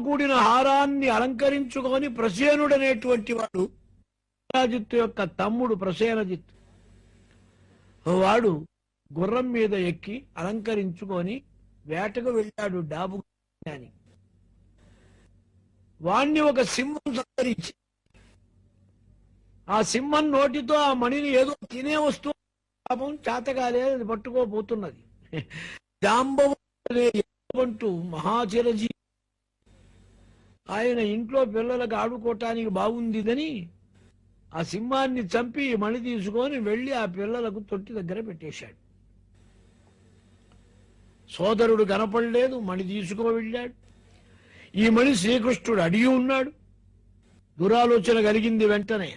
కూడిన హారాన్ని అలంకరించుకొని ప్రసేనుడనేటువంటి వాడు రాజిత్తు యొక్క తమ్ముడు ప్రసేనజిత్తు వాడు గుర్రం మీద ఎక్కి అలంకరించుకొని వేటకు వెళ్ళాడు డాబు అని. వాణ్ణి ఒక సింహం సంహరించి ఆ సింహం నోటితో ఆ మణిని ఏదో తినే వస్తువు పాపం చేతగాలే పట్టుకోబోతున్నది. జాంబవంతు మహాచిరజీ ఆయన ఇంట్లో పిల్లలకు ఆడుకోవటానికి బాగుందిదని ఆ సింహాన్ని చంపి మణి తీసుకొని వెళ్ళి ఆ పిల్లలకు తొట్టి దగ్గర పెట్టేశాడు. సోదరుడు కనపడలేదు, మణి తీసుకో వెళ్ళాడు. ఈ మణి శ్రీకృష్ణుడు అడిగి ఉన్నాడు. దురాలోచన కలిగింది వెంటనే.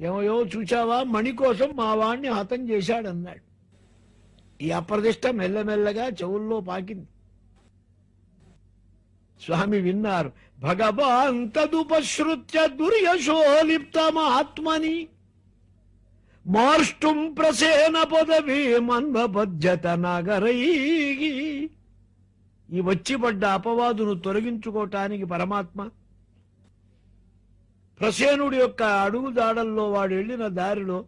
ఏమో చూచావా, మణి కోసం మా వాణ్ణి హతం చేశాడన్నాడు. ఈ అప్రదిష్ట మెల్లమెల్లగా చెవుల్లో పాకింది. స్వామి విన్నారు. భగవాన్ తదుపశ్రుత్య దుర్యశోలిప్త మహాత్మని మార్ష్టుం ప్రసేన పదవీ మన్వపద్యత నాగరై. ఈ వచ్చిపడ్డ అపవాదును తొలగించుకోవటానికి పరమాత్మ ప్రసేనుడి యొక్క అడుగుదాడల్లో వాడు వెళ్ళిన దారిలో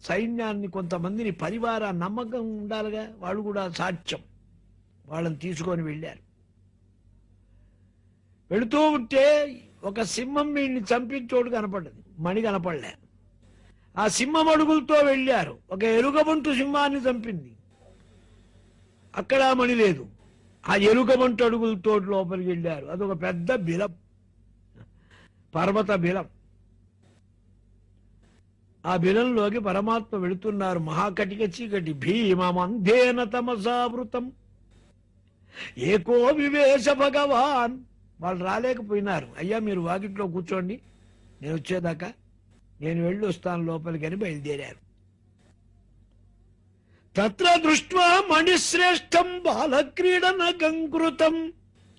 సైన్యాన్ని కొంతమందిని పరివార నమ్మకం ఉండాలిగా, వాళ్ళు కూడా సాక్ష్యం, వాళ్ళని తీసుకొని వెళ్ళారు. వెళుతూ ఉంటే ఒక సింహం వీడిని చంపించోడు కనపడ్డది, మణి కనపడలే. ఆ సింహం అడుగులతో వెళ్ళారు. ఒక ఎలుగబంటు సింహాన్ని చంపింది, అక్కడ మణి లేదు. ఆ ఎలుగబంటు అడుగులతో లోపలికి వెళ్ళారు. అదొక పెద్ద బిలం, పర్వత బిలం. ఆ బిలంలోకి పరమాత్మ వెళుతున్నారు. మహాకటిక చీకటి. భీమమంధేన తమసావృతం ఏకో వివేశ భగవాన్. వాళ్ళు రాలేకపోయినారు. అయ్యా మీరు వాకిట్లో కూర్చోండి, నేను వచ్చేదాకా నేను వెళ్ళి వస్తాను లోపలికి అని బయలుదేరారు. తత్ర దృష్ట్వా మణిశ్రేష్టం బాలక్రీడన గంకృతం.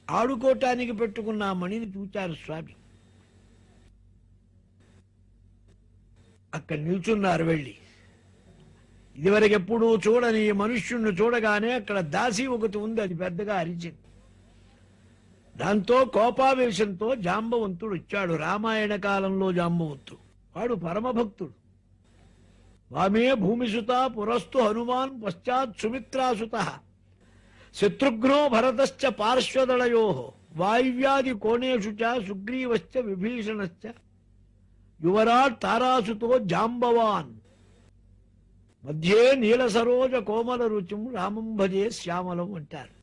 ఆడుకోటానికి పెట్టుకున్న ఆ మణిని చూచారు స్వామి. అక్కడ నిల్చున్నారు. వెళ్ళి ఇదివరకు ఎప్పుడూ చూడని మనుష్యుణ్ణి చూడగానే అక్కడ దాసి ఒకటి ఉంది, అది పెద్దగా అరిచింది. దాంతో కోపావేశంతో జాంబవంతుడు వచ్చాడు. రామాయణ కాలంలో జాంబవంతుడు వాడు పరమభక్తుడు. వామే భూమిసుత పురస్తు హనుమాన్ పశ్చాత్ సుమిత్రాసుత శత్రుఘ్నో భరతశ్చ పార్శ్వదళయో వాయువ్యాది కోణేషు చ సుగ్రీవశ్చ విభీషణశ్చ యువరాట్ తారాసుతో జాంబవాన్ మధ్యే నీల సరోజ కోమల రుచిం రామం భజే శ్యామలం అంటారు.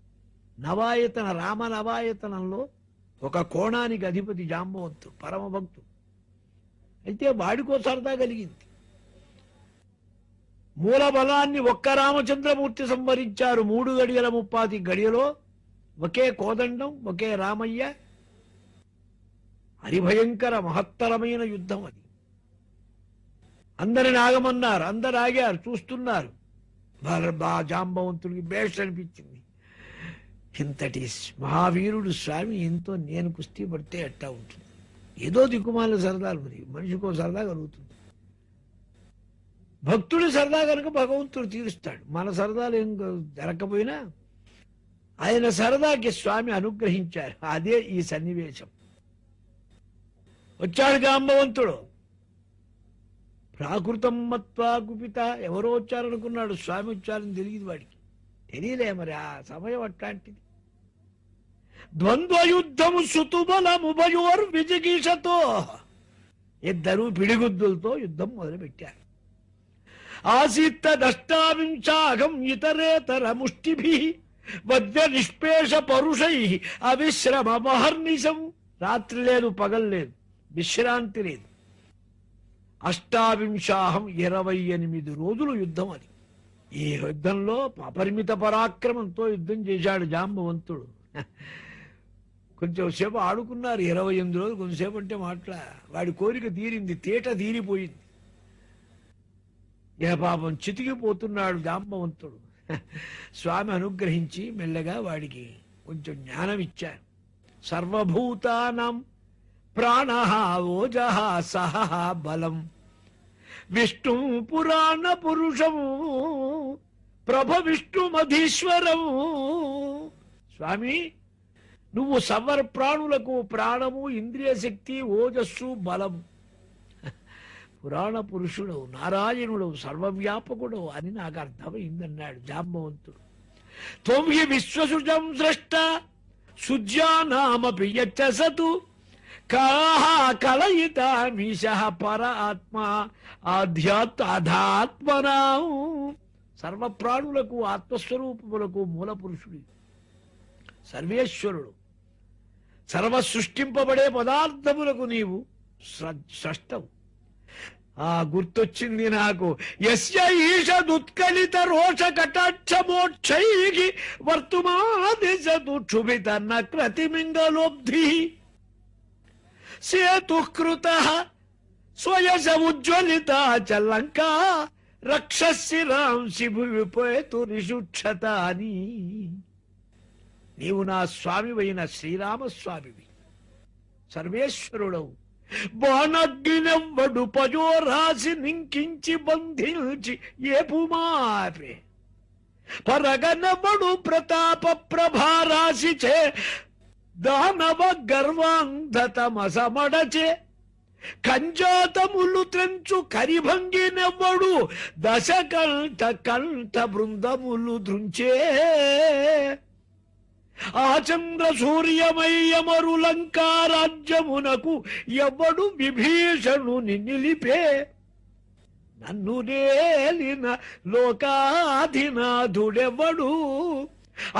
నవాయతన రామ నవాయతనంలో ఒక కోణానికి అధిపతి జాంబవంతుడు, పరమభక్తుడు. అయితే వాడికో సరదా కలిగింది. మూల బలాన్ని ఒక్క రామచంద్రమూర్తి సంవరించారు. 3 గడియల 30 గడియలో ఒకే కోదండం, ఒకే రామయ్య. హరిభయంకర మహత్తరమైన యుద్ధం అది. అందరిని ఆగమన్నారు. అందరు ఆగారు, చూస్తున్నారు. జాంబవంతుడికి బేస్ట్ అనిపించింది. ఇంతటి మహావీరుడు స్వామి ఎంతో నేను కుస్తీ పడితే ఎట్టా ఉంటుంది. ఏదో దిక్కుమాల సరదాలు, మరి మనిషికో సరదా కలుగుతుంది. భక్తుడి సరదా కనుక భగవంతుడు తీరుస్తాడు. మన సరదాలు ఏం జరగకపోయినా ఆయన సరదాకి స్వామి అనుగ్రహించారు. అదే ఈ సన్నివేశం. వచ్చాడు జాంబవంతుడు. ప్రాకృతం మత్వా కుపిత. ఎవరో వచ్చారనుకున్నాడు, స్వామి వచ్చారని తెలియదు వాడికి. తెలియలే మరి ఆ సమయం అట్లాంటిది. ద్వంద్వయుద్ధము సుతుబలముభయోర్ విజిగీషతో. ఇద్దరు పిడిగుద్దులతో యుద్ధం మొదలుపెట్టారు. ఆసీత్తదష్టావింశాగం ఇతరేతర ముష్టిభి వద్య నిష్పేష పరుషై అవిశ్రమ మహర్నిశం. రాత్రి లేదు, పగలు లేదు, విశ్రాంతి లేదు. అష్టావింశాహం 28 రోజులు యుద్ధం అది. ఈ యుద్ధంలో అపరిమిత పరాక్రమంతో యుద్ధం చేశాడు జాంబవంతుడు. కొంచెం సేపు ఆడుకున్నారు. 28 రోజులు కొంచెంసేపు అంటే మాట్లా. వాడి కోరిక తీరింది, తేట తీరిపోయింది. ఇక పాపం చితికిపోతున్నాడు జాంబవంతుడు. స్వామి అనుగ్రహించి మెల్లగా వాడికి కొంచెం జ్ఞానం ఇచ్చారు. సర్వభూతానాం ప్రాణః ఓజః సహః బలం విష్ణు పురాణ పురుషం ప్రభ విష్ణుమధీశ్వరం. స్వామి నువ్వు సర్వ ప్రాణులకు ప్రాణము, ఇంద్రియ శక్తి, ఓజస్సు, బలము. పురాణ పురుషుడు, నారాయణుడు, సర్వవ్యాపకుడు అని నాకు అర్థమైందన్నాడు జాంబవంతుడు. త్వం హి విశ్వసృజం స్రష్ట సుజ్యానామపి యచ్చసతు కాహ కలయితామీశః పర ఆత్మ అధాత్మనా. సర్వప్రాణులకు ఆత్మస్వరూపములకు మూల పురుషుడు, సర్వేశ్వరుడు. సర్వ సృష్టింపబడే పదార్థములకు నీవు స్రష్టవు. గుర్తొచ్చింది నాకు. యస్య ఈషదుత్కలిత రోష కటాక్ష మోక్షైః వర్తుమాదిశతు క్షుభిత నక్రతిమింగలోబ్ధి సేతుః కృతః స్వయశ ఉజ్వలిత చ లంకా రక్షసిరాంసి భువిపేతురిషుక్షత అని. నీవు నా స్వామివైన శ్రీరామస్వామివి, సర్వేశ్వరుడవు. బాణగ్నినెవ్వడు పజోరాసి నింకించి బంధించి ఏపుమాపే పరగనవడు ప్రతాప ప్రభారాశి చే దానవ గర్వాంధతమసమడచే కంజాతములు త్రెంచు కరిభంగినెవ్వడు దశకంఠ కంఠ బృందములు దృంచే ఆచంద్ర సూర్యమయ్యమరు లంకారాజ్యమునకు ఎవ్వడు విభీషణుని నిలిపే నన్ను నేలిన లోకాధినాథుడెవ్వడు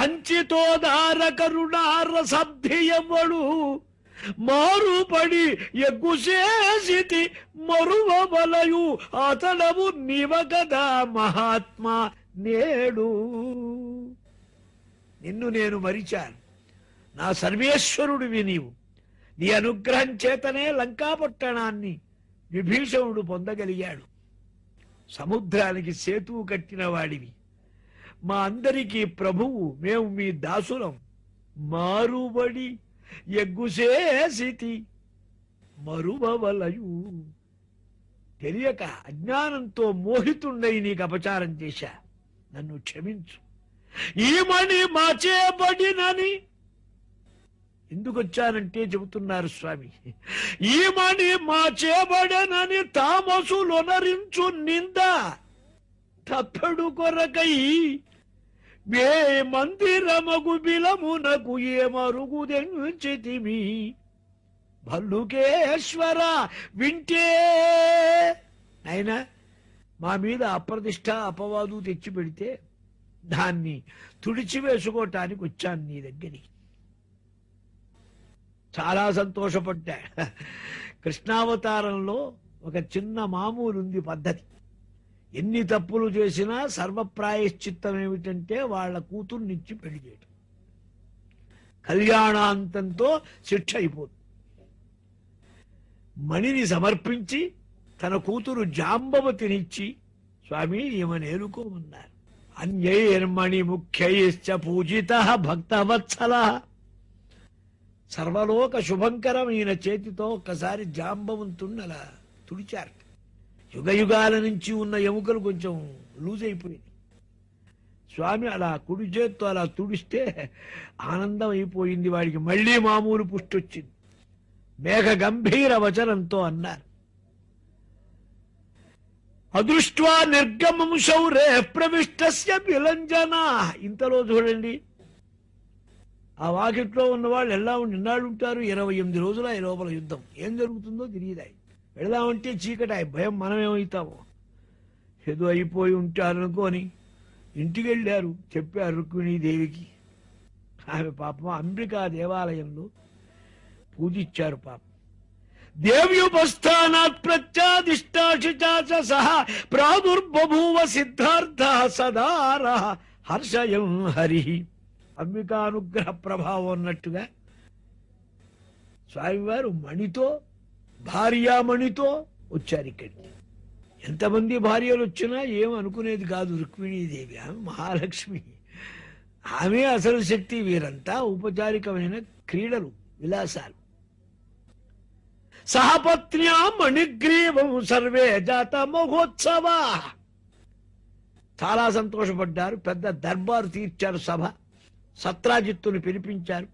అంచితోదార కరుణారసబ్ధి ఎవ్వడు మారుపడి ఎగ్గుసేసితి మరువబలయు అతడవు నీవగదా మహాత్మా నేడు. నిన్ను నేను మరిచాను, నా సర్వేశ్వరుడివి నీవు. నీ అనుగ్రహం చేతనే లంకాపట్టణాన్ని విభీషణుడు పొందగలిగాడు. సముద్రానికి సేతువు కట్టిన వాడివి, మా అందరికీ ప్రభువు, మేము మీ దాసులం. మారుబడి ఎగ్గుసేసితి మరువవలయు. తెలియక అజ్ఞానంతో మోహితుండై నీకు అపచారం చేశా, నన్ను క్షమించు. ఈ మణి మాచేబడినని ఎందుకు వచ్చానంటే చెబుతున్నారు స్వామి. ఈ మణి మాచేబడనని తామసులొనరించు నింద తప్పడు కొరకై మే మందిరమగు బిలమునకు ఏమరుగుదెంచితిమి. భల్లుకేశ్వర వింటే అయినా మా మీద అప్రతిష్ట అపవాదు తెచ్చి పెడితే దాన్ని తుడిచివేసుకోవటానికి వచ్చాను నీ దగ్గరికి. చాలా సంతోషపడ్డా. కృష్ణావతారంలో ఒక చిన్న మామూలు ఉంది పద్ధతి. ఎన్ని తప్పులు చేసినా సర్వప్రాయశ్చిత్తం ఏమిటంటే వాళ్ళ కూతుర్నిచ్చి పెళ్లి చేయటం. కళ్యాణాంతంతో శిక్ష అయిపోతుంది. మణిని సమర్పించి తన కూతురు జాంబవతినిచ్చి స్వామి ఈమెను ఏలుకోమన్నారు. అన్యైర్మణి ముఖ్యైశ్చ పూజితః భక్తవత్సలః. సర్వలోక శుభంకరమైన చేతితో ఒక్కసారి జాంబవంతుణ్ణి అలా తుడిచారు. యుగ యుగాల నుంచి ఉన్న ఎముకలు కొంచెం లూజ్ అయిపోయింది. స్వామి అలా కుడి చేత్తో అలా తుడిస్తే ఆనందం అయిపోయింది వాడికి. మళ్లీ మామూలు పుష్టి వచ్చింది. మేఘ గంభీర వచనంతో అన్నారు, అదృష్ట్వా నిర్గమం శౌరే ప్రవిష్టస్య విలంజనా. ఇంతలో చూడండి, ఆ వాకిట్లో ఉన్నవాళ్ళు ఎలా నిన్నాళ్ళు ఉంటారు. 28 రోజుల ఈ లోపల యుద్ధం. ఏం జరుగుతుందో తెలియదాయి. వెళదామంటే చీకటాయి. భయం మనమేమవుతామో. ఏదో అయిపోయి ఉంటారనుకోని ఇంటికి వెళ్ళారు. చెప్పారు రుక్మిణీదేవికి. ఆమె పాపం అంబికా దేవాలయంలో పూజించారు. పాపం దేవ్యుపస్థానాత్ ప్రత్యాదిష్టాశిచాచ సహ ప్రాదుర్బభూవ సిద్ధార్థ సదార హర్షయం హరి. అంబికానుగ్రహ ప్రభావం అన్నట్టుగా స్వామివారు మణితో, భార్యామణితో వచ్చారు ఇక్కడికి. ఎంతమంది భార్యలు వచ్చినా ఏమనుకునేది కాదు రుక్మిణీదేవి. ఆమె మహాలక్ష్మి, ఆమె అసలు శక్తి. వీరంతా ఔపచారికమైన క్రీడలు, విలాసాలు. సహపత్న్యా మణిగ్రీవం సర్వే జాత మహోత్సవ. చాలా సంతోషపడ్డారు. పెద్ద దర్బారు తీర్చారు. సభ సత్రాజిత్తుని పిలిపించారు.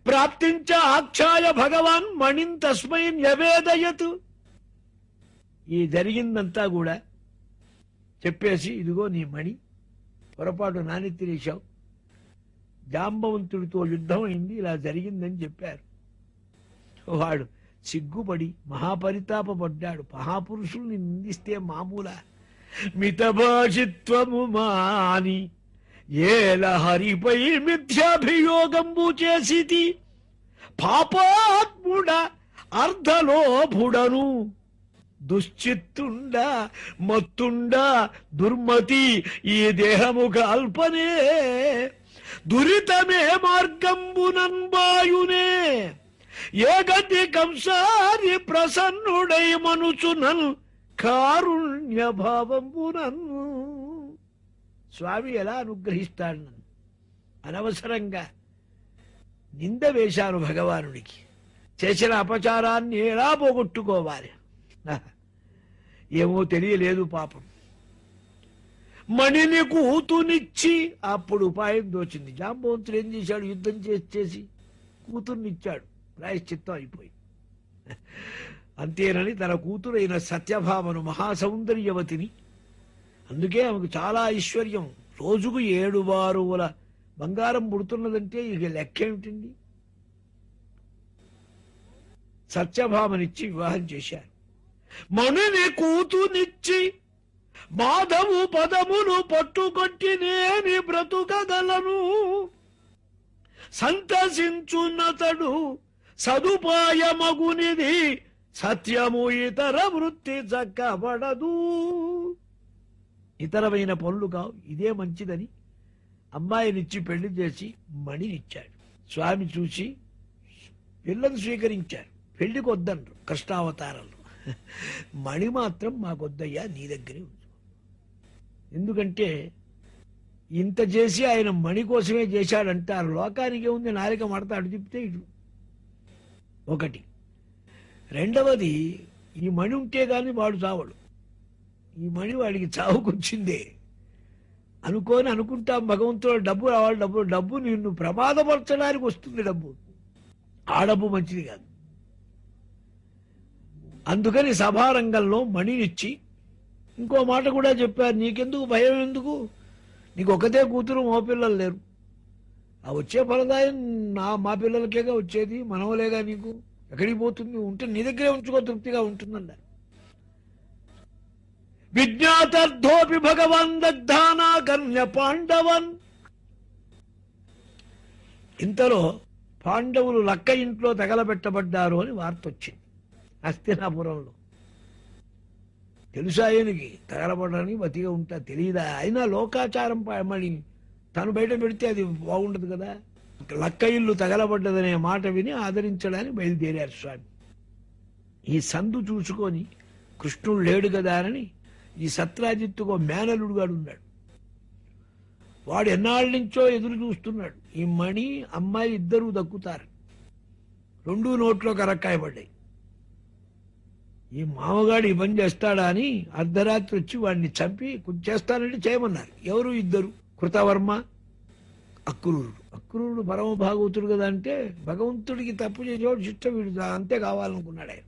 ప్రాప్తించ ఆఖ్యాయ భగవాన్ మణిం తస్మై న్యవేదయత్. ఈ జరిగిందంతా కూడా చెప్పేసి, ఇదిగో నీ మణి, పొరపాటు నానెత్తిరేశావు, జాంబవంతుడితో యుద్ధం అయింది, ఇలా జరిగిందని చెప్పారు. వాడు సిగ్గుపడి మహాపరితాపడ్డాడు. మహాపురుషుల్ని నిందిస్తే మామూలా? మితభాషిత్వము మాని ఏల హరిపై మిథ్యాభియోగంబు చేసితి, పాపాత్ముడ అర్ధలోభుడను దుశ్చిత్తుండ మత్తుండ దుర్మతి ఈ దేహముఖ అల్పనే, దురితమే మార్గంబునన్బాయునే, ఏ గతి కంసారి ప్రసన్నుడై మనుచునన్ కారుణ్య భావంబునన్. స్వామి ఎలా అనుగ్రహిస్తాడు నన్ను? అనవసరంగా నింద వేశాను భగవానుడికి, చేసిన అపచారాన్ని ఎలా పోగొట్టుకోవాలి? ఏమో తెలియలేదు పాపం. మణిని కూతునిచ్చి, అప్పుడు ఉపాయం దోచింది. జాంబవంతుడు ఏం చేశాడు? యుద్ధం చేసి కూతుర్నిచ్చాడు, ప్రాయశ్చిత్తం అయిపోయింది. అంతేనని తన కూతురైన సత్యభామను, మహాసౌందర్యవతిని, అందుకే ఆమెకు చాలా ఐశ్వర్యం, రోజుకు 7 బారువుల బంగారం పుడుతున్నదంటే ఇక లెక్కేమిటండి. సత్యభామనిచ్చి వివాహం చేశారు. మణిని కూతునిచ్చి మాధవు పదమును పట్టుకొట్టి నేని బ్రతుకగలను, సంతసించున్నతడు సదుపాయమగునిది, సత్యము ఇతర వృత్తి చక్కబడదు. ఇతరమైన పనులు కావు, ఇదే మంచిదని అమ్మాయినిచ్చి పెళ్లి చేసి మణినిచ్చాడు. స్వామి చూసి పిల్లను స్వీకరించారు. పెళ్లికి వద్దన్నారు కృష్ణావతారంలో. మణి మాత్రం మాకొద్దయ్యా, నీ దగ్గరే ఉంది. ఎందుకంటే ఇంత చేసి ఆయన మణి కోసమే చేశాడంటారు. లోకానికి ఉంది, నాలిక మడత అటు తిప్పితే ఇటు. ఒకటి. రెండవది, ఈ మణి ఉంటే కానీ వాడు చావడు. ఈ మణి వాడికి చావుకొచ్చిందే అనుకుంటాం. భగవంతుడు డబ్బు రావాలి, డబ్బు నిన్ను ప్రమాదపరచడానికి వస్తుంది. డబ్బు ఆ డబ్బు మంచిది కాదు. అందుకని సభారంగంలో మణినిచ్చి ఇంకో మాట కూడా చెప్పారు. నీకెందుకు భయం? ఎందుకు? నీకు ఒకతే కూతురు, మా పిల్లలు లేరు. ఆ వచ్చే ఫలదాయం మా పిల్లలకేగా వచ్చేది, మనవలేగా. నీకు ఎక్కడికి పోతుంది? ఉంటే నీ దగ్గరే ఉంచుకో, తృప్తిగా ఉంటుందన్నారు. విజ్ఞాతర్థోపి భగవాన్ దగ్ధానా కన్య పాండవన్. ఇంతలో పాండవులు లక్క ఇంట్లో తగలబెట్టబడ్డారు అని వార్త వచ్చింది హస్తినాపురంలో. తెలుసా ఆయనకి తగలబడడానికి? బతిగా ఉంటా తెలియదా? అయినా లోకాచారం మళ్ళీ తను బయట పెడితే అది బాగుండదు కదా. లక్క ఇల్లు తగలబడ్డదనే మాట విని ఆదరించడానికి బయలుదేరారు స్వామి. ఈ సందు చూసుకొని కృష్ణుడు లేడు కదా అని ఈ సత్రాజిత్తుకో మేనలుడుగాడు ఉన్నాడు. వాడు ఎన్నాళ్ళ నుంచో ఎదురు చూస్తున్నాడు. ఈ మణి అమ్మాయి ఇద్దరూ దక్కుతారు. 2 నోట్లో కరక్కాయ పడ్డాయి. ఈ మామగాడు ఈ పని చేస్తాడా అని అర్ధరాత్రి వచ్చి వాడిని చంపి చేస్తానంటే చేయమన్నారు. ఎవరు? ఇద్దరు. కృతవర్మ, అక్రూరుడు. అక్రూరుడు పరమ భాగవతుడు కదా. అంటే భగవంతుడికి తప్పు చేసేవాడు శిక్ష వీడు అంతే కావాలనుకున్నాడు ఆయన.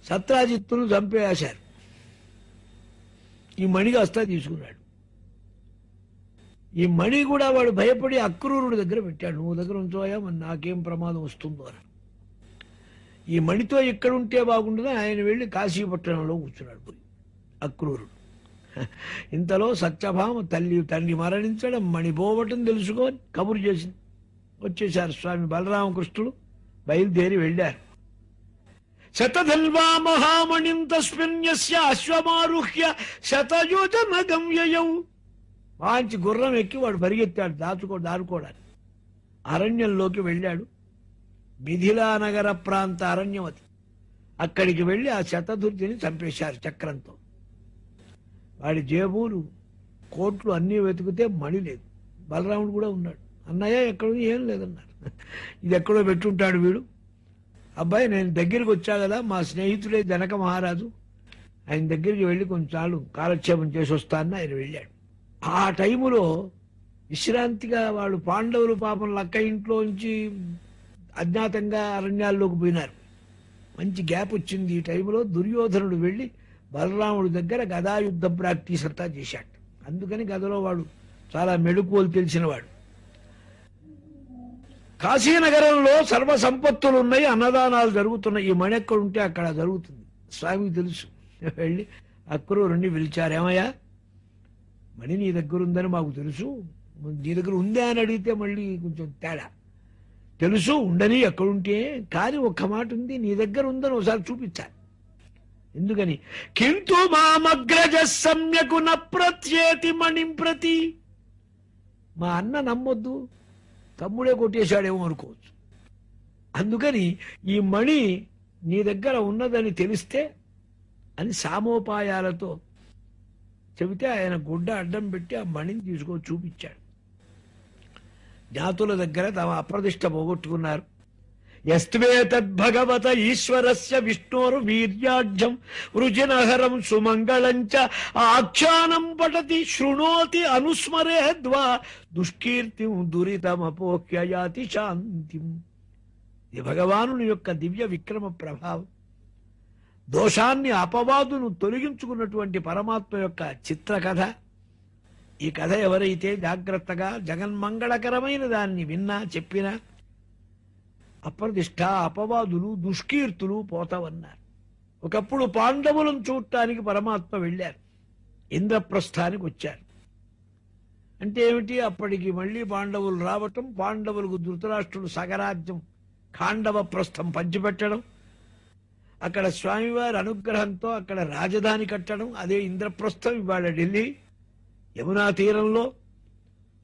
సత్రాజిత్తును చంపేశారు. ఈ మణి కాస్త తీసుకున్నాడు. ఈ మణి కూడా వాడు భయపడి అక్రూరుడి దగ్గర పెట్టాడు. నువ్వు దగ్గర ఉంచోయా, మరి నాకేం ప్రమాదం వస్తుందో అని. ఈ మణితో ఎక్కడుంటే బాగుంటుందని ఆయన వెళ్ళి కాశీపట్టణంలో కూర్చున్నాడు అక్రూరుడు. ఇంతలో సత్యభామ తండ్రి మరణించడం, మణి పోవటం తెలుసుకొని కబురు చేసింది. వచ్చేశారు స్వామి బలరామకృష్ణుడు. బయలుదేరి వెళ్ళారు. శతధన్వా మహామణిం తస్మిన్యస్య అశ్వమారుహ్య శతయోజన గమ్యయౌ. మంచి గుర్రం ఎక్కి వాడు పరిగెత్తాడు దారుకోవడానికి. అరణ్యంలోకి వెళ్ళాడు. మిథిలా నగర ప్రాంత అరణ్యవతి. అక్కడికి వెళ్ళి ఆ శతధృతిని చంపేశారు చక్రంతో. వాడి జేబులు, కోట్లు అన్నీ వెతికితే మణి లేదు. బలరాముడు కూడా ఉన్నాడు. అన్నయ్య ఎక్కడో ఏం లేదన్నారు. ఇది ఎక్కడో పెట్టుంటాడు వీడు. అబ్బాయి నేను దగ్గరికి వచ్చా కదా, మా స్నేహితుడే జనక మహారాజు, ఆయన దగ్గరికి వెళ్ళి కొంచెం కాలక్షేపం చేసి వస్తానని ఆయన వెళ్ళాడు. ఆ టైములో విశ్రాంతిగా వాళ్ళు పాండవులు పాపం లక్క ఇంట్లో నుంచి అజ్ఞాతంగా అరణ్యాల్లోకి పోయినారు. మంచి గ్యాప్ వచ్చింది. ఈ టైంలో దుర్యోధనుడు వెళ్ళి బలరాముడి దగ్గర గదాయుద్ధం ప్రాక్టీస్ అంతా చేశాడు. అందుకని గదలో వాడు చాలా మెళుకువలు తెలిసినవాడు. కాశీనగరంలో సర్వ సంపత్తులు ఉన్నాయి, అన్నదానాలు జరుగుతున్నాయి. ఈ మణి ఎక్కడ ఉంటే అక్కడ జరుగుతుంది. స్వామికి తెలుసు. వెళ్ళి అక్రూరుణ్ణి పిలిచారు. ఏమయ్యా, మణి నీ దగ్గర ఉందని మాకు తెలుసు, నీ దగ్గర ఉందే అని అడిగితే మళ్ళీ కొంచెం తేడా. తెలుసు ఉండని ఎక్కడుంటే, కానీ ఒక్క మాట ఉంది, నీ దగ్గర ఉందని ఒకసారి చూపించాలి. ఎందుకని? కింటు మామగ్రజ సమ్యకు నప్రత్యేతి మణిం ప్రతి. మా అన్న నమ్మొద్దు, తమ్ముడే కొట్టేశాడేమో అనుకోవచ్చు. అందుకని ఈ మణి నీ దగ్గర ఉన్నదని తెలిస్తే అని సామోపాయాలతో చెబితే ఆయన గుడ్డ అడ్డం పెట్టి ఆ మణిని తీసుకొని చూపించాడు. జ్ఞాతుల దగ్గర తమ అప్రతిష్ట పోగొట్టుకున్నారు. యస్త్వేతద్భగవత ఈశ్వరస్య విష్ణోరు వీర్యాఢ్యం వృజినహరం సుమంగళంచ ఆఖ్యానం పఠతి శృణోతి అనుస్మరేద్వా దుష్కీర్తిం దురితమపోహ్యయాతి శాంతిం. ఇది భగవానుని యొక్క దివ్య విక్రమ ప్రభావం. దోషాన్ని అపవాదును తొలగించుకున్నటువంటి పరమాత్మ యొక్క చిత్రకథ. ఈ కథ ఎవరైతే జాగ్రత్తగా జగన్మంగళకరమైన దాన్ని విన్నా చెప్పినా అప్రతిష్ట, అపవాదులు, దుష్కీర్తులు పోతావన్నారు. ఒకప్పుడు పాండవులను చూడటానికి పరమాత్మ వెళ్ళారు. ఇంద్రప్రస్థానికి వచ్చారు. అంటే ఏమిటి? అప్పటికి మళ్ళీ పాండవులు రావటం, పాండవులకు ధృతరాష్ట్రుడు సగరాజ్యం ఖాండవ ప్రస్థం పంచిపెట్టడం, అక్కడ స్వామివారి అనుగ్రహంతో అక్కడ రాజధాని కట్టడం, అదే ఇంద్రప్రస్థం. ఇవాళ ఢిల్లీ యమునా తీరంలో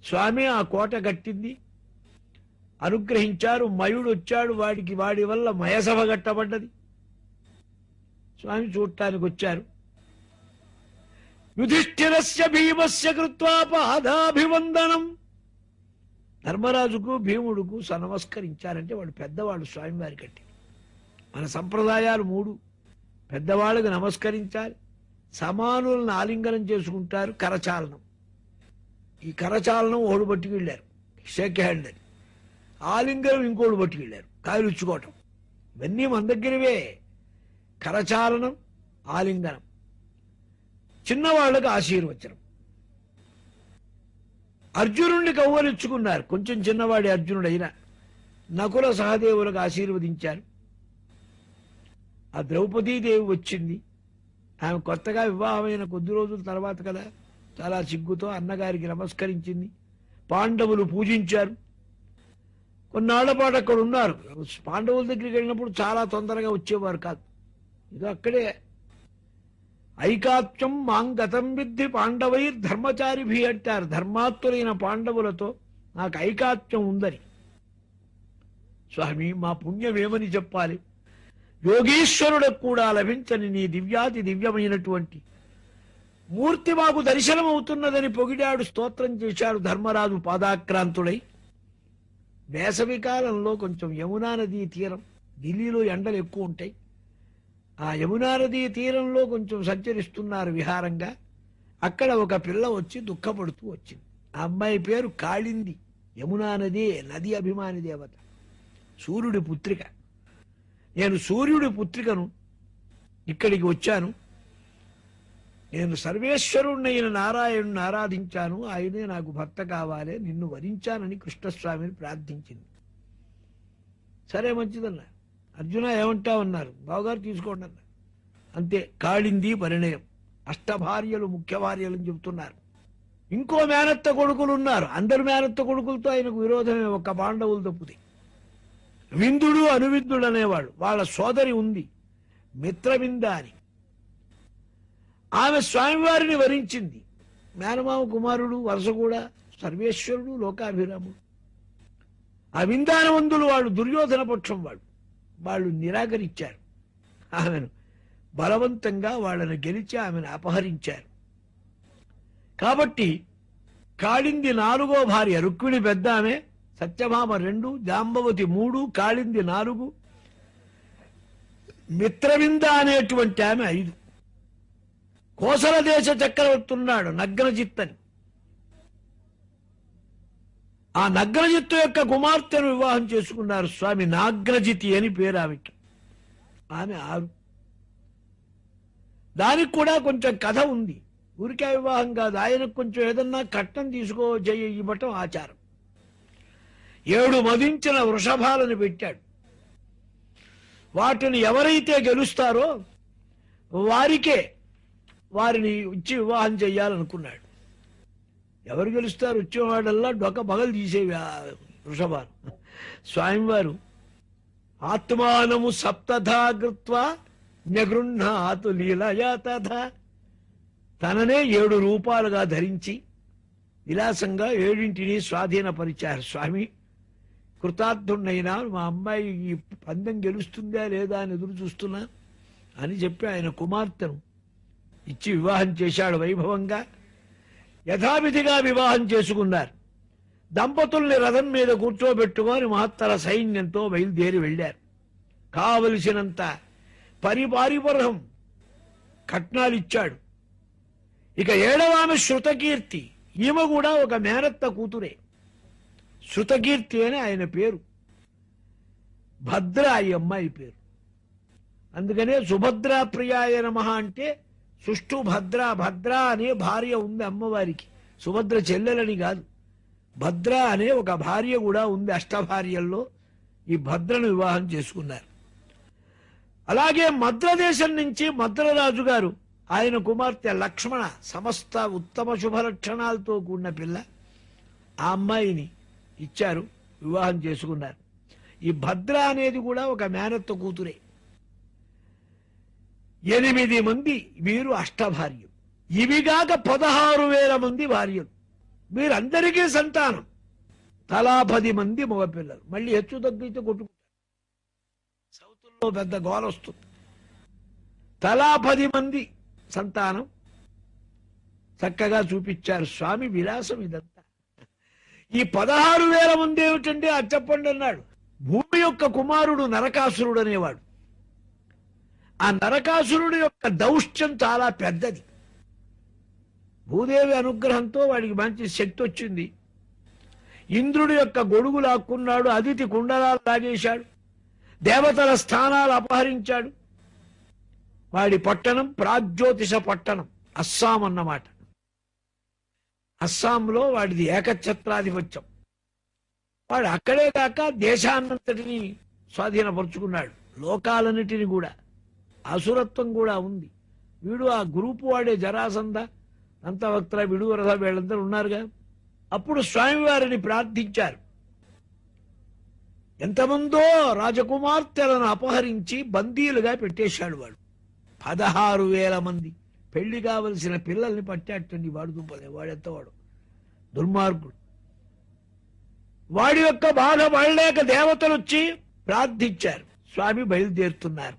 స్వామి ఆ కోట కట్టింది, అనుగ్రహించారు. మయుడు వచ్చాడు, వాడి వల్ల మయసభ కట్టబడ్డది. స్వామి చూడటానికి వచ్చారు. యుధిష్ఠిరస్య భీమస్య కృత్వా పాదాభివందనం. ధర్మరాజుకు భీముడుకు నమస్కరించారంటే వాడు పెద్దవాడు స్వామివారి కట్టి. మన సంప్రదాయాలు 3. పెద్దవాళ్ళకి నమస్కరించాలి, సమానులను ఆలింగనం చేసుకుంటారు, కరచాలనం. ఈ కరచాలనం ఒకడు పట్టుకెళ్ళారు, షేక్ హ్యాండ్ అని. ఆలింగనం ఇంకోడు పట్టుకెళ్ళారు, కాయలు ఇచ్చుకోవటం. ఇవన్నీ మన దగ్గరవే. కరచాలనం, ఆలింగనం. చిన్నవాళ్ళకు ఆశీర్వచనం. అర్జునుడిని కవ్వలిచ్చుకున్నారు, కొంచెం చిన్నవాడి అర్జునుడైనా. నకుల సహదేవులకు ఆశీర్వదించారు. ఆ ద్రౌపదీదేవి వచ్చింది. ఆమె కొత్తగా వివాహమైన కొద్ది రోజుల తర్వాత కదా, చాలా సిగ్గుతో అన్నగారికి నమస్కరించింది. పాండవులు పూజించారు. కొన్నాళ్ల పాటు అక్కడ ఉన్నారు. పాండవుల దగ్గరికి వెళ్ళినప్పుడు చాలా తొందరగా వచ్చేవారు కాదు. ఇది అక్కడే ఐకాత్యం మాంగతం విద్ధి పాండవై ధర్మచారిభి అంటారు. ధర్మాత్తులైన పాండవులతో నాకు ఐకాత్యం ఉందని. స్వామి, మా పుణ్యం ఏమని చెప్పాలి? యోగీశ్వరులకు కూడా లభించని నీ దివ్యాతి దివ్యమైనటువంటి మూర్తి మాకు దర్శనం అవుతున్నదని పొగిడాడు, స్తోత్రం చేశాడు ధర్మరాజు పాదాక్రాంతుడై. వేసవి కాలంలో కొంచెం యమునా నదీ తీరం, ఢిల్లీలో ఎండలు ఎక్కువ ఉంటాయి. ఆ యమునా నదీ తీరంలో కొంచెం సంచరిస్తున్నారు విహారంగా. అక్కడ ఒక పిల్ల వచ్చి దుఃఖపడుతూ వచ్చింది. ఆ అమ్మాయి పేరు కాళింది. యమునా నది అభిమాని దేవత, సూర్యుడి పుత్రిక. నేను సూర్యుడి పుత్రికను, ఇక్కడికి వచ్చాను. నేను సర్వేశ్వరుణ్ణైన నారాయణుని ఆరాధించాను, ఆయనే నాకు భర్త కావాలి, నిన్ను వరించానని కృష్ణస్వామిని ప్రార్థించింది. సరే మంచిదన్నా. అర్జున ఏమంటావన్నారు? బావగారు తీసుకోండి అన్నారు. అంతే, కాళింది పరిణయం. అష్టభార్యలు ముఖ్య భార్యలని చెబుతున్నారు. ఇంకో మేనత్త కొడుకులు ఉన్నారు. అందరు మేనత్త కొడుకులతో ఆయనకు విరోధమే, ఒక్క పాండవులు తప్పుది. విందుడు అనువిందుడు అనేవాడు. వాళ్ళ సోదరి ఉంది మిత్రవింద అని. ఆమె స్వామివారిని వరించింది. మేనమామ కుమారుడు, వరుస కూడా సర్వేశ్వరుడు, లోకాభిరాముడు. ఆ విందానవంతులు వాళ్ళు దుర్యోధన పక్షం వాళ్ళు నిరాకరించారు. ఆమెను బలవంతంగా వాళ్ళను గెలిచి ఆమెను అపహరించారు. కాబట్టి కాళింది 4వ భార్య. రుక్మిణి పెద్ద ఆమె, సత్యభామ 2, జాంబవతి 3, కాళింది 4, మిత్రవింద అనేటువంటి ఆమె 5. కోసల దేశ చక్రవర్తి ఉన్నాడు నగ్నజిత్తని. ఆ నగ్నజిత్తు యొక్క కుమార్తెను వివాహం చేసుకున్నారు స్వామి. నాగ్నజితి అని పేరు ఆమెకి. ఆమె 6. దానికి కూడా కొంచెం కథ ఉంది. ఊరికే వివాహం కాదు, ఆయనకు కొంచెం ఏదన్నా కట్నం ఇవ్వటం ఆచారం. 7 మదించిన వృషభాలను పెట్టాడు. వాటిని ఎవరైతే గెలుస్తారో వారిని ఇచ్చి వివాహం చెయ్యాలనుకున్నాడు. ఎవరు గెలుస్తారు? వచ్చేవాడల్లా డొక్క పగలు తీసేవి ఆ వృషభాలు. స్వామివారు ఆత్మానము సప్తథా కృత్వా న్యగృహ్ణాతు లీలయా తథా, తననే 7 రూపాలుగా ధరించి విలాసంగా 7ంటిని స్వాధీనపరిచారు. స్వామి, కృతార్థుడైనా మా అమ్మాయి ఈ పందెం గెలుస్తుందా లేదా అని ఎదురు చూస్తున్నా అని చెప్పి ఆయన కుమార్తెను ఇచ్చి వివాహం చేశాడు వైభవంగా. యథావిధిగా వివాహం చేసుకున్నారు. దంపతుల్ని రథం మీద కూర్చోబెట్టుకొని మహత్తర సైన్యంతో బయలుదేరి వెళ్ళారు. కావలసినంత పరిపారిపర్హం కట్నాలిచ్చాడు. ఇక 7వ ఆమె శృతకీర్తి. ఈమె కూడా ఒక మేనత్త కూతురే. శృతకీర్తి అని ఆయన పేరు. భద్ర ఈ అమ్మాయి పేరు. అందుకనే సుభద్రా ప్రియాయ నమః అంటే సుష్టు భద్ర అనే భార్య ఉంది అమ్మవారికి. సుభద్ర చెల్లెలని కాదు, భద్ర అనే ఒక భార్య కూడా ఉంది. అష్టభార్యల్లో ఈ భద్రను వివాహం చేసుకున్నారు. అలాగే మద్రదేశం నుంచి మద్రరాజు గారు ఆయన కుమార్తె లక్ష్మణ, సమస్త ఉత్తమ శుభ లక్షణాలతో కూడిన పిల్ల, ఆ అమ్మాయిని ఇచ్చారు, వివాహం చేసుకున్నారు. ఈ భద్ర అనేది కూడా ఒక మేనత్త కూతురే. 8 మంది వీరు అష్టభార్యలు. ఇవిగాక 16,000 మంది భార్యలు. వీరందరికీ సంతానం. తలా 10 మంది మగపిల్లలు. మళ్ళీ హెచ్చు తగ్గితే కొట్టుకుంటారు. సౌతుల్లో పెద్ద గోల వస్తుంది. తలా 10 మంది సంతానం చక్కగా చూపించారు స్వామి. విలాసం ఇదంతా. ఈ 16,000 మంది ఏమిటంటే అది చెప్పండి అన్నాడు. భూమి యొక్క కుమారుడు నరకాసురుడు అనేవాడు. ఆ నరకాసురుడు యొక్క దౌష్ట్యం చాలా పెద్దది. భూదేవి అనుగ్రహంతో వాడికి మంచి శక్తి వచ్చింది. ఇంద్రుడి యొక్క గొడుగు లాక్కున్నాడు, అదితి కుండలాలు లాగేశాడు, దేవతల స్థానాలు అపహరించాడు. వాడి పట్టణం ప్రాగ్జ్యోతిష పట్టణం, అస్సాం అన్నమాట. అస్సాంలో వాడిది ఏకఛత్రాధిపత్యం. వాడు అక్కడే కాక దేశాన్నంతటిని స్వాధీనపరుచుకున్నాడు, లోకాలన్నిటిని కూడా. అసురత్వం కూడా ఉంది. వీడు ఆ గ్రూపు వాడే జరాసంధ, అంతవక్త్ర, విడువరథ వీళ్ళందరూ ఉన్నారుగా. అప్పుడు స్వామివారిని ప్రార్థించారు. ఎంతమందో రాజకుమార్తెలను అపహరించి బందీలుగా పెట్టేశాడు వాడు. 16,000 మంది పెళ్లి కావలసిన పిల్లల్ని పట్టాటండి వాడు. దుంపలే వాడెంతవాడు దుర్మార్గుడు. వాడి యొక్క బాధ పడలేక దేవతలు వచ్చి ప్రార్థించారు. స్వామి బయలుదేరుతున్నారు.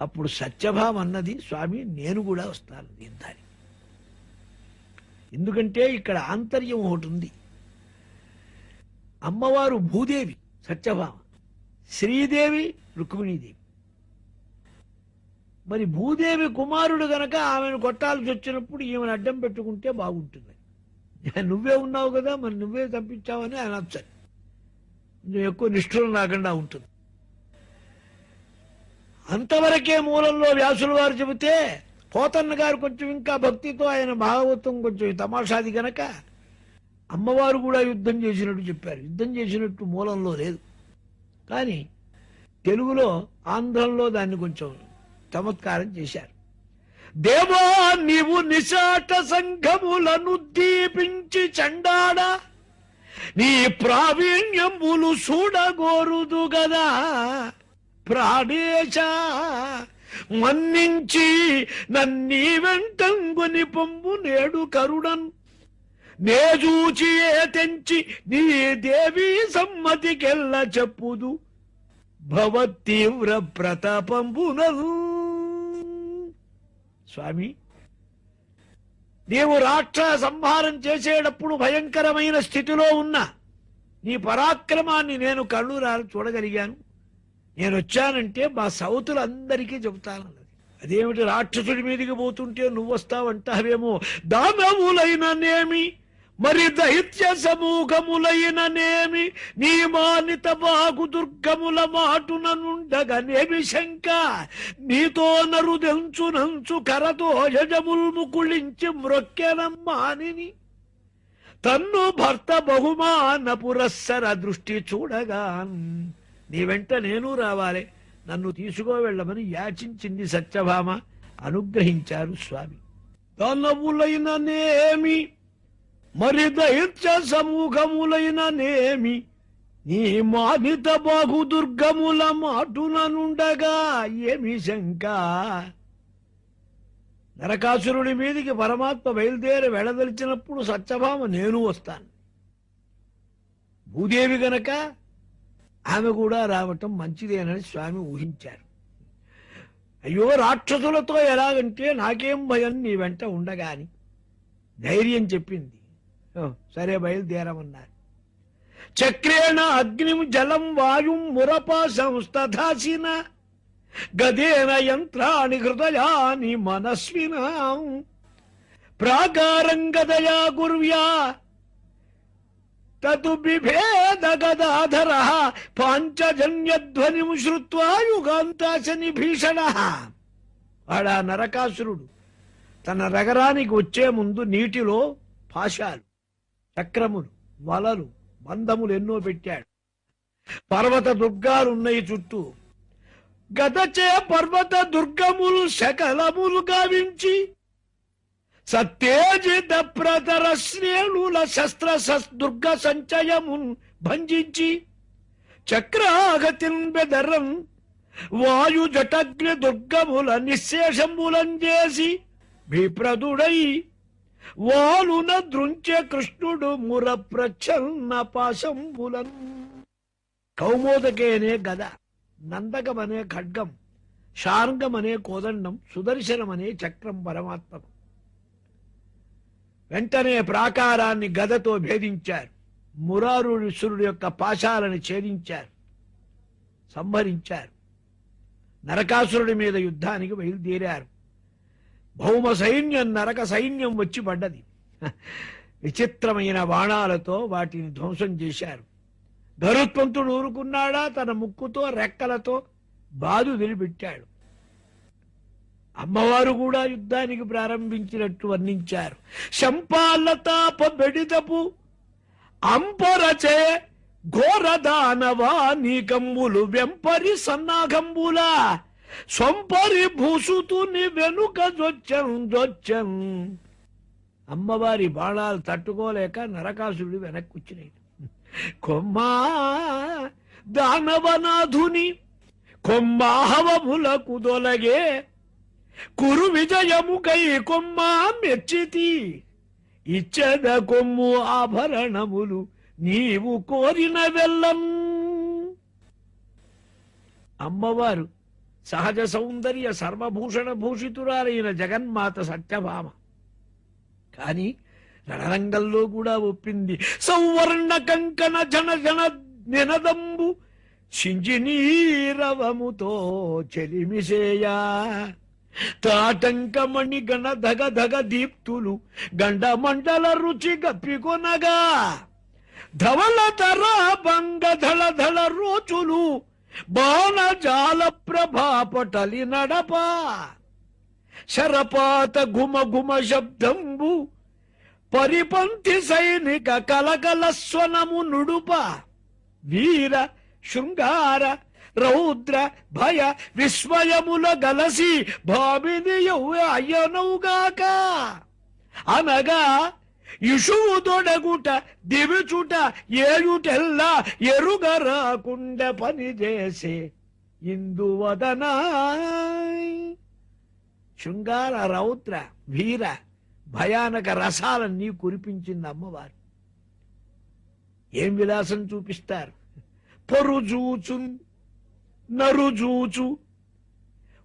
అప్పుడు సత్యభామ అన్నది, స్వామి నేను కూడా వస్తాను దీంతాని. ఎందుకంటే ఇక్కడ ఆంతర్యం ఒకటి ఉంది. అమ్మవారు భూదేవి సత్యభామ, శ్రీదేవి రుక్మిణీదేవి. మరి భూదేవి కుమారుడు గనక ఆమెను కొట్టాల్సి వచ్చినప్పుడు ఈమెను అడ్డం పెట్టుకుంటే బాగుంటుంది. నువ్వే ఉన్నావు కదా, మరి నువ్వే తప్పించావని ఆయన వచ్చారు. నువ్వు ఎక్కువ నిష్ఠురం రాకుండా ఉంటుంది. అంతవరకే మూలంలో వ్యాసుల వారు చెబితే, పోతన్న గారు కొంచెం ఇంకా భక్తితో ఆయన భాగవతం కొంచెం తమాషాది గనక అమ్మవారు కూడా యుద్ధం చేసినట్టు చెప్పారు. యుద్ధం చేసినట్టు మూలంలో లేదు, కానీ తెలుగులో ఆంధ్రంలో దాన్ని కొంచెం చమత్కారం చేశారు. దేవా నీవు నిశాట సంఘములను దీపించి చండాడ, నీ ప్రావీణ్యములు చూడగోరుదు గదా ప్రాణేశ, మన్నించి నన్నీ వెంటంగుని పొంబు నేడు కరుణన్, నే చూచి ఏ తెంచి నీ దేవి సమ్మతికెల్ల చెప్పుదు భవతీవ్ర ప్రతాపంబునల్. స్వామి, నీవు రాక్షస సంహారం చేసేటప్పుడు భయంకరమైన స్థితిలో ఉన్న నీ పరాక్రమాన్ని నేను కళ్ళురారు చూడగలిగాను. నేను వచ్చానంటే మా సౌతులందరికీ చెబుతానన్నది. అదేమిటి, రాక్షసుడి మీదికి పోతుంటే నువ్వు వస్తావంటావేమో. దానవులైననేమి మరి దైత్య సమూహములైననేమి నీ మానిత బాగు దుర్గముల మాటుననుండగనేమి శంక నీతో నరుదెంచునంచు కరతో యజముల్ ముకుళించి మ్రొక్కెనమ్మానిని తన్ను భర్త బహుమాన పురస్సర దృష్టి చూడగా నీ వెంట నేను రావాలి, నన్ను తీసుకువెళ్ళమని యాచించింది సత్యభామ. అనుగ్రహించారు స్వామి. దానవులైననేమి మరి దైత్య సమూహములైననేమి నీ మానిత బాహు దుర్గముల మాటుననుండగా ఏమి శంక. నరకాసురుడి మీదికి పరమాత్మ బయలుదేరి వెళ్ళదలిచినప్పుడు సత్యభామ నేను వస్తాను. భూదేవి గనక ఆమె కూడా రావటం మంచిదేనని స్వామి ఊహించారు. అయ్యో రాక్షసులతో ఎలాగంటే నాకేం భయం నీ వెంట ఉండగాని ధైర్యం చెప్పింది. సరే బయలుదేరమన్నారు. చక్రేణ అగ్నిం జలం వాయుం మురపా సంస్థాసిన గదేన యంత్రాణి హృదయాని మనస్వినా ప్రాకారం గదయా గుర్వ్యా తతు బిభేద గదాధర పాంచజన్యధ్వనిం శ్రుత్వా యుగాంతాశని భీషణ. వాడా నరకాసురుడు తన నగరానికి వచ్చే ముందు నీటిలో పాశాలు, చక్రములు, వలలు, బంధములు ఎన్నో పెట్టాడు. పర్వత దుర్గాలున్నాయి చుట్టూ. గదచే పర్వత దుర్గములు సకలములు గావించి సత్యేజిత ప్రతర శ్రేణుల శస్త్ర దుర్గ సంచయమున్ భంజించి చక్రాగతిన్ బెదరం వాయు జటగ్ని దుర్గముల నిశ్శేషములం చేసి విప్రదుడై వాలున దృంచె కృష్ణుడు ముర ప్రచ్ఛన్న పాశంబులన్. కౌమోదకేనే గద, నందకమనే ఖడ్గం, శార్ంగమనే కోదండం, సుదర్శనమనే చక్రం పరమాత్మకు. వెంటనే ప్రాకారాన్ని గదతో భేదించారు. మురారుసురుడు యొక్క పాశాలను ఛేదించారు, సంహరించారు. నరకాసురుడి మీద యుద్ధానికి బయలుదేరారు. భౌమ సైన్యం నరక సైన్యం వచ్చి పడ్డది. విచిత్రమైన బాణాలతో వాటిని ధ్వంసం చేశారు. గరుత్మంతుడు ఊరుకున్నాడా? తన ముక్కుతో రెక్కలతో బాధు నిలబెట్టాడు. అమ్మవారు కూడా యుద్ధానికి ప్రారంభించినట్టు వర్ణించారు. శంపాలతాప బెడితపు అంపరచే ఘోరదానవా నీకంబులు వెంపరి సన్నాగంబులా సొంపరి భూసుతుని వెనుక జొచ్చం. అమ్మవారి బాణాలు తట్టుకోలేక నరకాసురుడు వెనక్కుచ్చినాయి. కొమ్మా దానవనాథుని కొమ్మాహవములకు దొలగే కురు విజయముకై కొమ్మా మెచ్చితి ఇచ్చద కొమ్ము ఆభరణములు నీవు కోరిన వెళ్ళం. అమ్మవారు సహజ సౌందర్య సర్వభూషణ భూషితురాలైన జగన్మాత సత్యభామ. కాని రణరంగంలో కూడా ఒప్పింది. సౌవర్ణ కంకణ జన జన నినదంబు సింజినీరవముతో చెలిమిసేయా తాటంకమణి గణ ధగ ధగ దీప్తులు గండ మండల రుచి గప్పికొనగా ధవల తర బంగ ధళ ధళ రోచులు బాణ జాల ప్రభాపటలి నడప శరపాత ఘుమ ఘుమ శబ్దంబు పరిపంథి సైనిక కలకల స్వనము నుడుప వీర శృంగార రౌద్ర భయ విస్మయముల గలసి భామిని అయ్యనవుగాక అనగా ఇషువు తొడగుట దివిచుట ఏయుటెల్లా ఎరుగరాకుండ పని చేసే ఇందువదనా. శృంగార రౌద్ర వీర భయానక రసాలన్నీ కురిపించింది అమ్మవారు. ఏం విలాసం చూపిస్తారు. పొరుజూచు నరుజూచు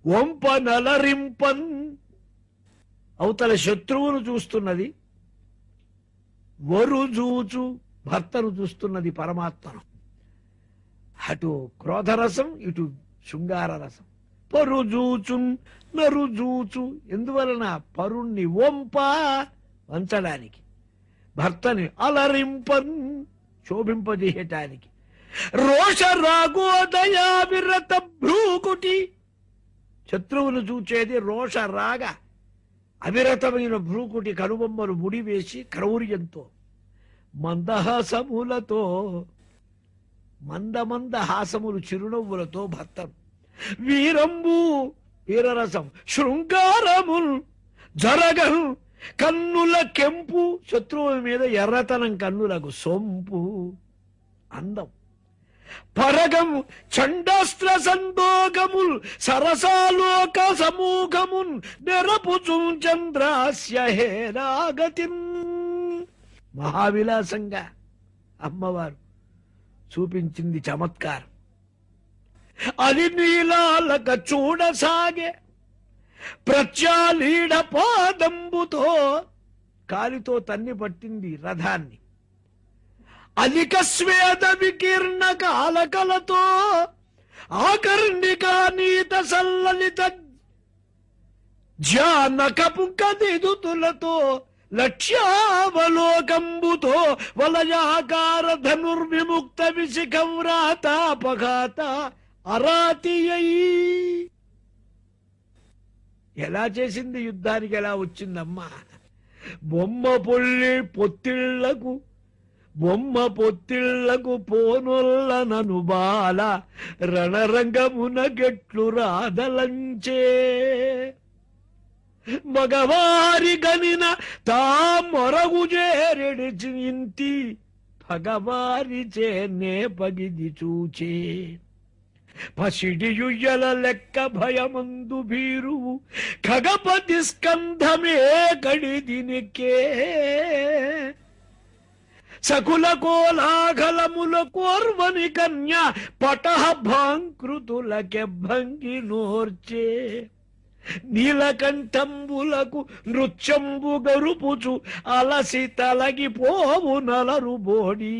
వంప నలరింపన్. అవతల శత్రువును చూస్తున్నది, వరుజూచు భర్తను చూస్తున్నది పరమాత్మను. అటు క్రోధరసం, ఇటు శృంగార రసం. పరుజూచు నరుజూచు, ఎందువలన పరుణ్ణి వంప వంచడానికి, భర్తని అలరింపన్ శోభింపజేయటానికి. రోష రాగోదయా విరత భ్రూకుటి, శత్రువును చూచేది రోష రాగ అవిరతమైన భ్రూకుటి కనుబొమ్మలు ముడివేసి క్రౌర్యంతో, మందహాసములతో మంద హాసములు చిరునవ్వులతో భర్తను, వీరంబు వీరరసం శృంగారముల్ జరగను కన్నుల కెంపు, శత్రువుల మీద ఎర్రతనం కన్నులకు సొంపు అందం, పరగం చండాస్త్ర సందోగముల్ సరసాలోక సమూహమున్ నెరపుచు చంద్రాస్య హేరాగతిన్. మహావిలాసంగా అమ్మవారు చూపించింది చమత్కారం. అది నీలాలక చూడసాగే ప్రత్యాలీడ పాదంబుతో, కాలితో తన్ని పట్టింది రథాన్ని. అధిక స్వేద వికీర్ణ కాలకలతో ఆకర్ణికా నీత సల్లలిత జానకపు కదిదుతులతో లక్ష్యావలోకంబుతో వలయాకార ధనుర్విముక్త విశిఖవ్రాతాపఘాత అరాతియై. ఎలా చేసింది యుద్ధానికి, ఎలా వచ్చిందమ్మా? బొమ్మ పొత్తిళ్లకు పోనొల్లనను బాల రణరంగమున గెట్లు రాదలంచే. మగవారి గనిన తా మొరగు చేరెడిచి ఇంటి పగవారి చేనే పగిది చూచే. పసిడియుయ్యల లెక్క భయమందు భీరువు ఖగపతి స్కంధమే కడిదినికే. సకుల కోలాహలముల కోర్వని కన్య పటహ భాంకృతులకె భంగి నోర్చే. నీలకంఠంబులకు నృత్యంబు గరుపుచు అలసి తలగిపోవు నలరు బోడి.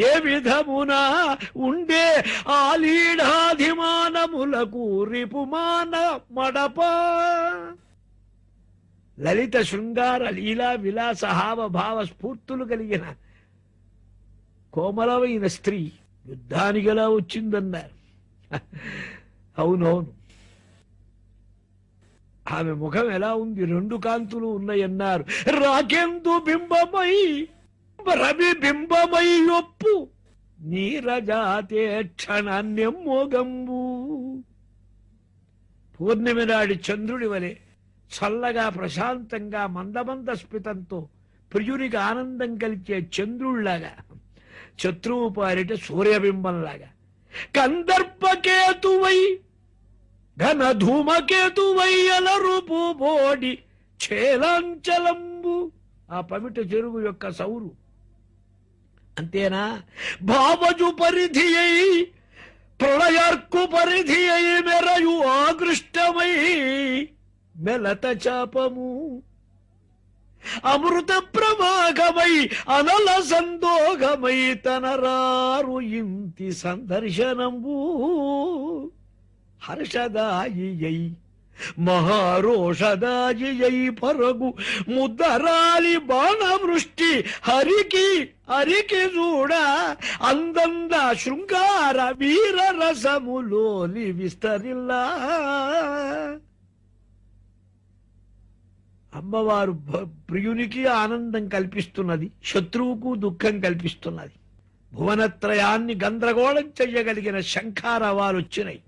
ఏ విధమున ఉండే ఆలీఢాధిమానములకు రిపుమాన మడప. లలిత శృంగార లీలా విలాస హావభావ స్ఫూర్తులు కలిగిన కోమలమైన స్త్రీ యుద్ధానికి ఎలా వచ్చిందన్నారు. అవునవును, ఆమె ముఖం ఎలా ఉంది? రెండు కాంతులు ఉన్నాయన్నారు. రాకెందు బింబమై రవి బింబమై ఒప్పు నీరజాతే క్షణాన్యమోగంబు. పూర్ణిమ నాడి చంద్రుడి వలె చల్లగా ప్రశాంతంగా మందమంద స్మితంతో ప్రియునికి ఆనందం కలిచే చంద్రుళ్లాగా, శత్రువు పారిట సూర్యబింబంలాగా, కందర్పకేతువై ఘన ధూమకేతువై అలరుపు బోడి ఛేలాంచలంబు. ఆ పమిట చెరువు యొక్క సౌరు అంతేనా? భావజు పరిధి అయి ప్రళయార్కు పరిధి అయి మెరయు ఆకృష్టమై మెలత చాపము అమృత ప్రవాహమై అనల సందోగమై తనరారు ఇంతి సందర్శనంబు. హర్షదాయి మహారోషదాయి పరగు ముద్దరాలి బాణవృష్టి హరికి చూడ అందంద శృంగార వీర రసములోని విస్తరిల్లా. అమ్మవారు ప్రియునికి ఆనందం కల్పిస్తున్నది, శత్రువుకు దుఃఖం కల్పిస్తున్నది. భువనత్రయాన్ని గందరగోళం చెయ్యగలిగిన శంఖారవాలు వచ్చినాయి,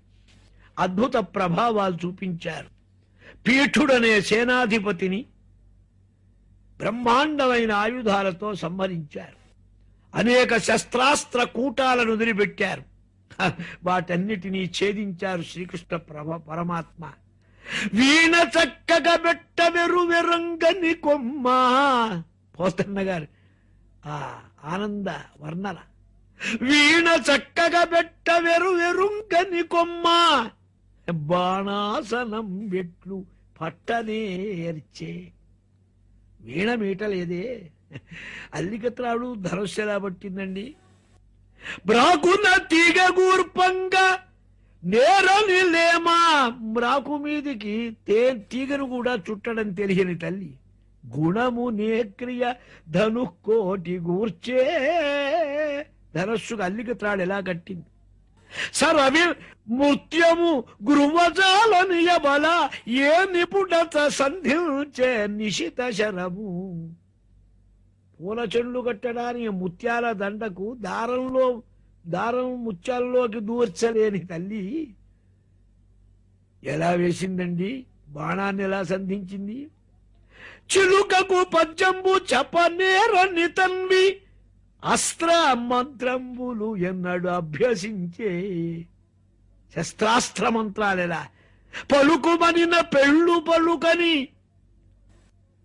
అద్భుత ప్రభావాలు చూపించారు. పీఠుడనే సేనాధిపతిని బ్రహ్మాండమైన ఆయుధాలతో సంహరించారు. అనేక శస్త్రాస్త్ర కూటాలను వదిలిపెట్టారు. వాటన్నిటినీ ఛేదించారు శ్రీకృష్ణ పరమాత్మ. వీణ చక్కగా బెట్ట వెరంగని కొమ్మ. పోతన్న గారు ఆ ఆనంద వర్ణన. వీణ చక్కగా బెట్ట వెరుంగని కొమ్మ బాణాసనం వెట్లు పట్టనేర్చే. వీణ మీటలేదే, అల్లికత్రాడు ధనుస్సు ఎలా పట్టిందండి? బ్రాకున తీగ గూర్పంగా నేరని లేమా. బ్రాకు మీదికి తీగను కూడా చుట్టడం తెలియని తల్లి గుణము నేక్రియ ధనుకోటి గూర్చే. ధనస్సుకు అల్లిక త్రాడు ఎలా కట్టింది. సరవి మృత్యము గృహజాల నియబల ఏ నిపుణత సంధించే నిశిత శరము. పూల చెండ్లు కట్టడానికి ముత్యాల దండకు దారం ముత్యాల్లోకి దూర్చలేని తల్లి ఎలా వేసిందండి, బాణాన్ని ఎలా సంధించింది. చిలుకకు పద్యంబు చెప్పనేరని తన్వి అస్త్ర మంత్రంబులు ఎన్నడు అభ్యసించే. శస్త్రాస్త్ర మంత్రాలెలా. పలుకుమనిన పెళ్ళు పలుకని,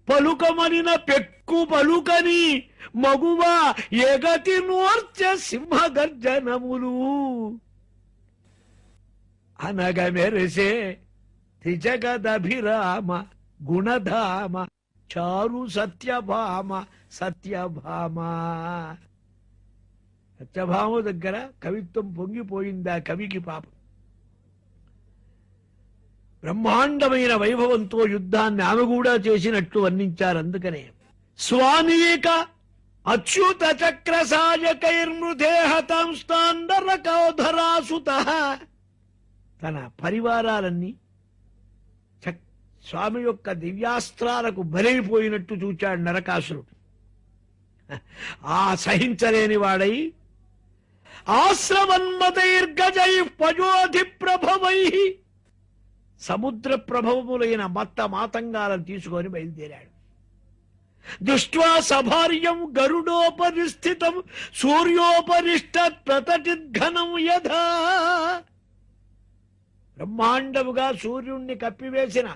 పలుకమనిన పెక్కు పలుకని మగువ ఎగతి నోర్చ సింహగర్జనములు. అనగ మెరిసే త్రిజగదభిరామ గుణధామ చారు సత్యభామ. సత్యభామ దగ్గర కవిత్వం పొంగిపోయిందా కవికి పాపం. బ్రహ్మాండమైన వైభవంతో యుద్ధాన్ని ఆమె కూడా చేసినట్టు వర్ణించారు. అందుకనే స్వానీక అచ్యుత చక్ర సాయకైర్మృదేహతాంస్తాండరకౌధరాసుత. తన పరివారాలన్నీ స్వామి యొక్క దివ్యాస్త్రాలకు బలైపోయినట్టు చూచాడు నరకాసురుడు. ఆ సహించలేని వాడై ఆశ్రవన్మతైర్గజై పజోధి ప్రభవై సముద్ర ప్రభవములైన మత్త మాతంగాలను తీసుకొని బయలుదేరాడు. దృష్ట్వా సభార్యం గరుడోపరిస్థితం సూర్యోపరిష్ట ప్రతటిద్ఘనం యథా. బ్రహ్మాండముగా సూర్యుణ్ణి కప్పివేసిన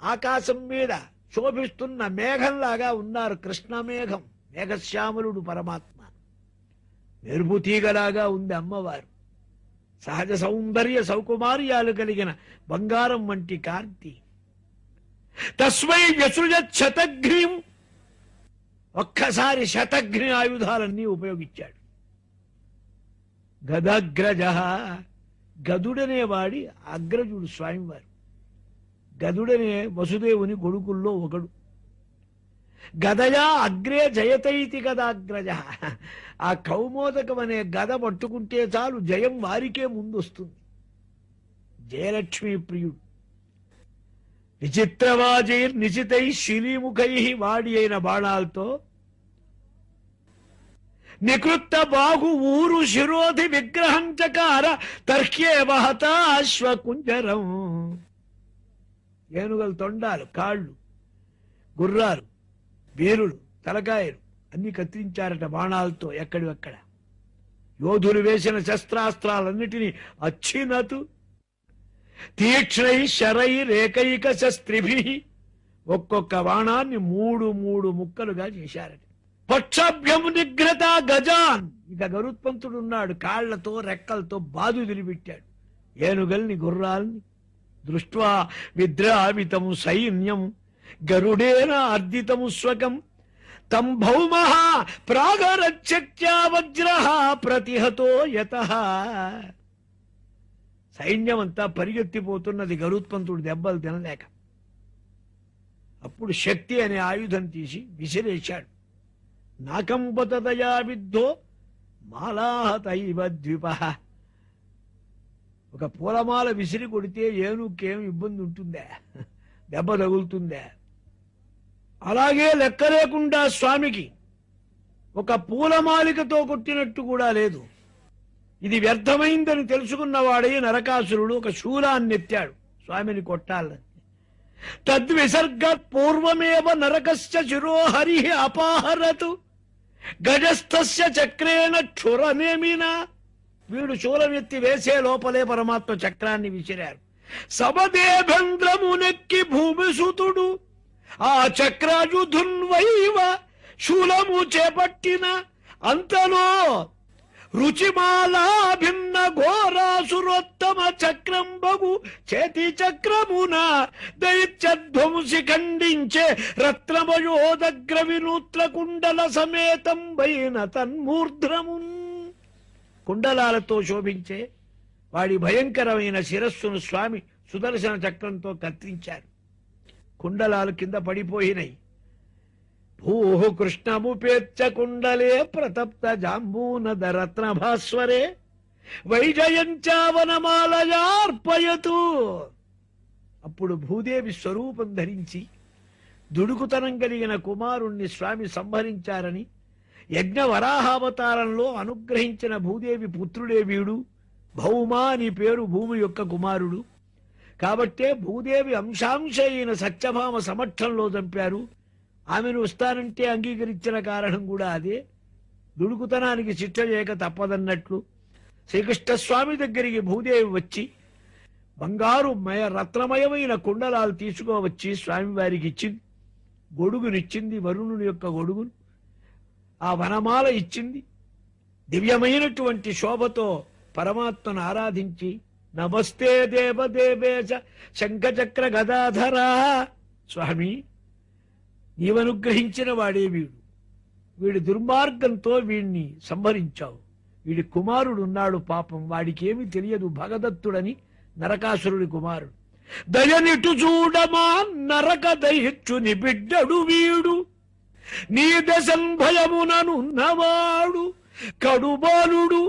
ఆకాశం మీద శోభిస్తున్న మేఘంలాగా ఉన్నారు. కృష్ణమేఘం, మేఘశ్యామలుడు పరమాత్మ. మెరుపు తీగలాగా ఉంది అమ్మవారు. సహజ సౌందర్య సౌకుమార్యాలు కలిగిన బంగారం వంటి కాంతి. తస్మై వ్యసృజత్ శతఘ్నిం. ఒక్కసారి శతఘ్ని ఆయుధాలన్నీ ఉపయోగించాడు. గదగ్రజ, గదుడనేవాడి అగ్రజుడు స్వామివారు. గదుడనే వసుదేవుని కొడుకుల్లో ఒకడు. గదయా అగ్రే జయతైతి గదాగ్రజ. ఆ కౌమోదకం అనే గద పట్టుకుంటే చాలు జయం వారికే ముందొస్తుంది. జయలక్ష్మీ ప్రియుడు. విచిత్రవాజైర్ నిశితై శిలీముఖై వాడి అయిన బాణాలతో నికృత్త బాహు ఊరు శిరోధి విగ్రహం చకార తర్హ్యేవ హతాశ్వకుంజరం. ఏనుగల తొండాలు, కాళ్ళు, గుర్రాలు, వేరులు, తలకాయలు అన్ని కత్తిరించారట బాణాలతో ఎక్కడివక్కడ. యోధులు వేసిన శస్త్రాస్త్రాలన్నిటినీ అచ్చినతు తీక్ష్ణై శరై రేకైక శస్త్రిభి. ఒక్కొక్క బాణాన్ని మూడు ముక్కలుగా చేశారట. పక్షాభ్యం నిగ్రత గజాన్. ఇక గరుత్మంతుడున్నాడు, కాళ్లతో రెక్కలతో బాదు దిలిపెట్టాడు ఏనుగల్ని, గుర్రాల్ని. దృష్ట్వా విద్రావితం సైన్యం గరుడేన అర్దితము స్వకం తం భౌమః ప్రాగరచ్చక్త్యా వజ్రః ప్రతిహతో యతః. సైన్యమంతా పరిగెత్తిపోతున్నది గరుత్మంతుడు దెబ్బలు తినలేక. అప్పుడు శక్తి అనే ఆయుధం తీసి విసిరేశాడు. నాకంపతదయా విద్ధో మాలాహతైవ ద్విపః. ఒక పూలమాల విసిరి కొడితే ఏనుకేం ఇబ్బంది ఉంటుందా, దెబ్బ తగులుతుందా? అలాగే లెక్క లేకుండా స్వామికి ఒక పూలమాలికతో కొట్టినట్టు కూడా లేదు. ఇది వ్యర్థమైందని తెలుసుకున్నవాడే నరకాసురుడు ఒక శూలాన్ని ఎత్తాడు స్వామిని కొట్టాలని. తద్విసర్గాత్ పూర్వమేవ నరకస్య శిరోహరి అపాహరతు గజస్థస్య చక్రేణ క్షురనేమినా. వీడు శూలం ఎత్తి వేసే లోపలే పరమాత్మ చక్రాన్ని విసిరారు. సమదేభంద్రమునెక్కి భూమిసుతుడు ఆ చక్రాయుధున్వైవ శూలము చేపట్టిన అంతలో రుచిమాలా భిన్న ఘోరాసురోత్తమ చక్రంబగు చేతి చక్రమున దైత్యధ్వంసి ఖండించే రత్నమయోదగ్ర వినూత్ర కుండల సమేతం వైన తన్మూర్ధ్రము. కుండలాలతో శోభించే వాడి భయంకరమైన శిరస్సును స్వామి సుదర్శన చక్రంతో కత్తిరించారు. కుండలాలు కింద పడిపోయినాయి. భూః కృష్ణముపేత్యకుండలే ప్రతప్త జాంబూనదరత్న భాస్వరే వైజయంచావనమాలయార్పయతు. అప్పుడు భూదేవి స్వరూపం ధరించి దుడుకుతనం కలిగిన కుమారుణ్ణి స్వామి సంహరించారని యజ్ఞ వరాహావతారంలో అనుగ్రహించిన భూదేవి పుత్రుడే వీడు. భౌమా అని పేరు భూమి యొక్క కుమారుడు. కాబట్టే భూదేవి అంశాంశ అయిన సత్యభామ సమక్షంలో చంపారు. ఆమెను వస్తానంటే అంగీకరించిన కారణం కూడా అదే. దుడుకుతనానికి శిక్ష చేయక తప్పదన్నట్లు శ్రీకృష్ణస్వామి దగ్గరికి భూదేవి వచ్చి బంగారు రత్నమయమైన కుండలాలు తీసుకోవచ్చి స్వామివారికి ఇచ్చింది. గొడుగునిచ్చింది, వరుణుని యొక్క గొడుగును. ఆ వనమాల ఇచ్చింది. దివ్యమైనటువంటి శోభతో పరమాత్మను ఆరాధించి నమస్తే దేవదేవేశ శంఖచక్ర గదాధరా, స్వామి నీవనుగ్రహించిన వాడే వీడు. వీడి దుర్మార్గంతో వీడిని సంహరించావు. వీడి కుమారుడున్నాడు, పాపం వాడికేమీ తెలియదు, భగదత్తుడని నరకాసురుడి కుమారుడు. దయనిటు చూడమా నరక దైత్యుని బిడ్డడు వీడు, నీ దశంభయముననున్నవాడు, కడుబాలుడు,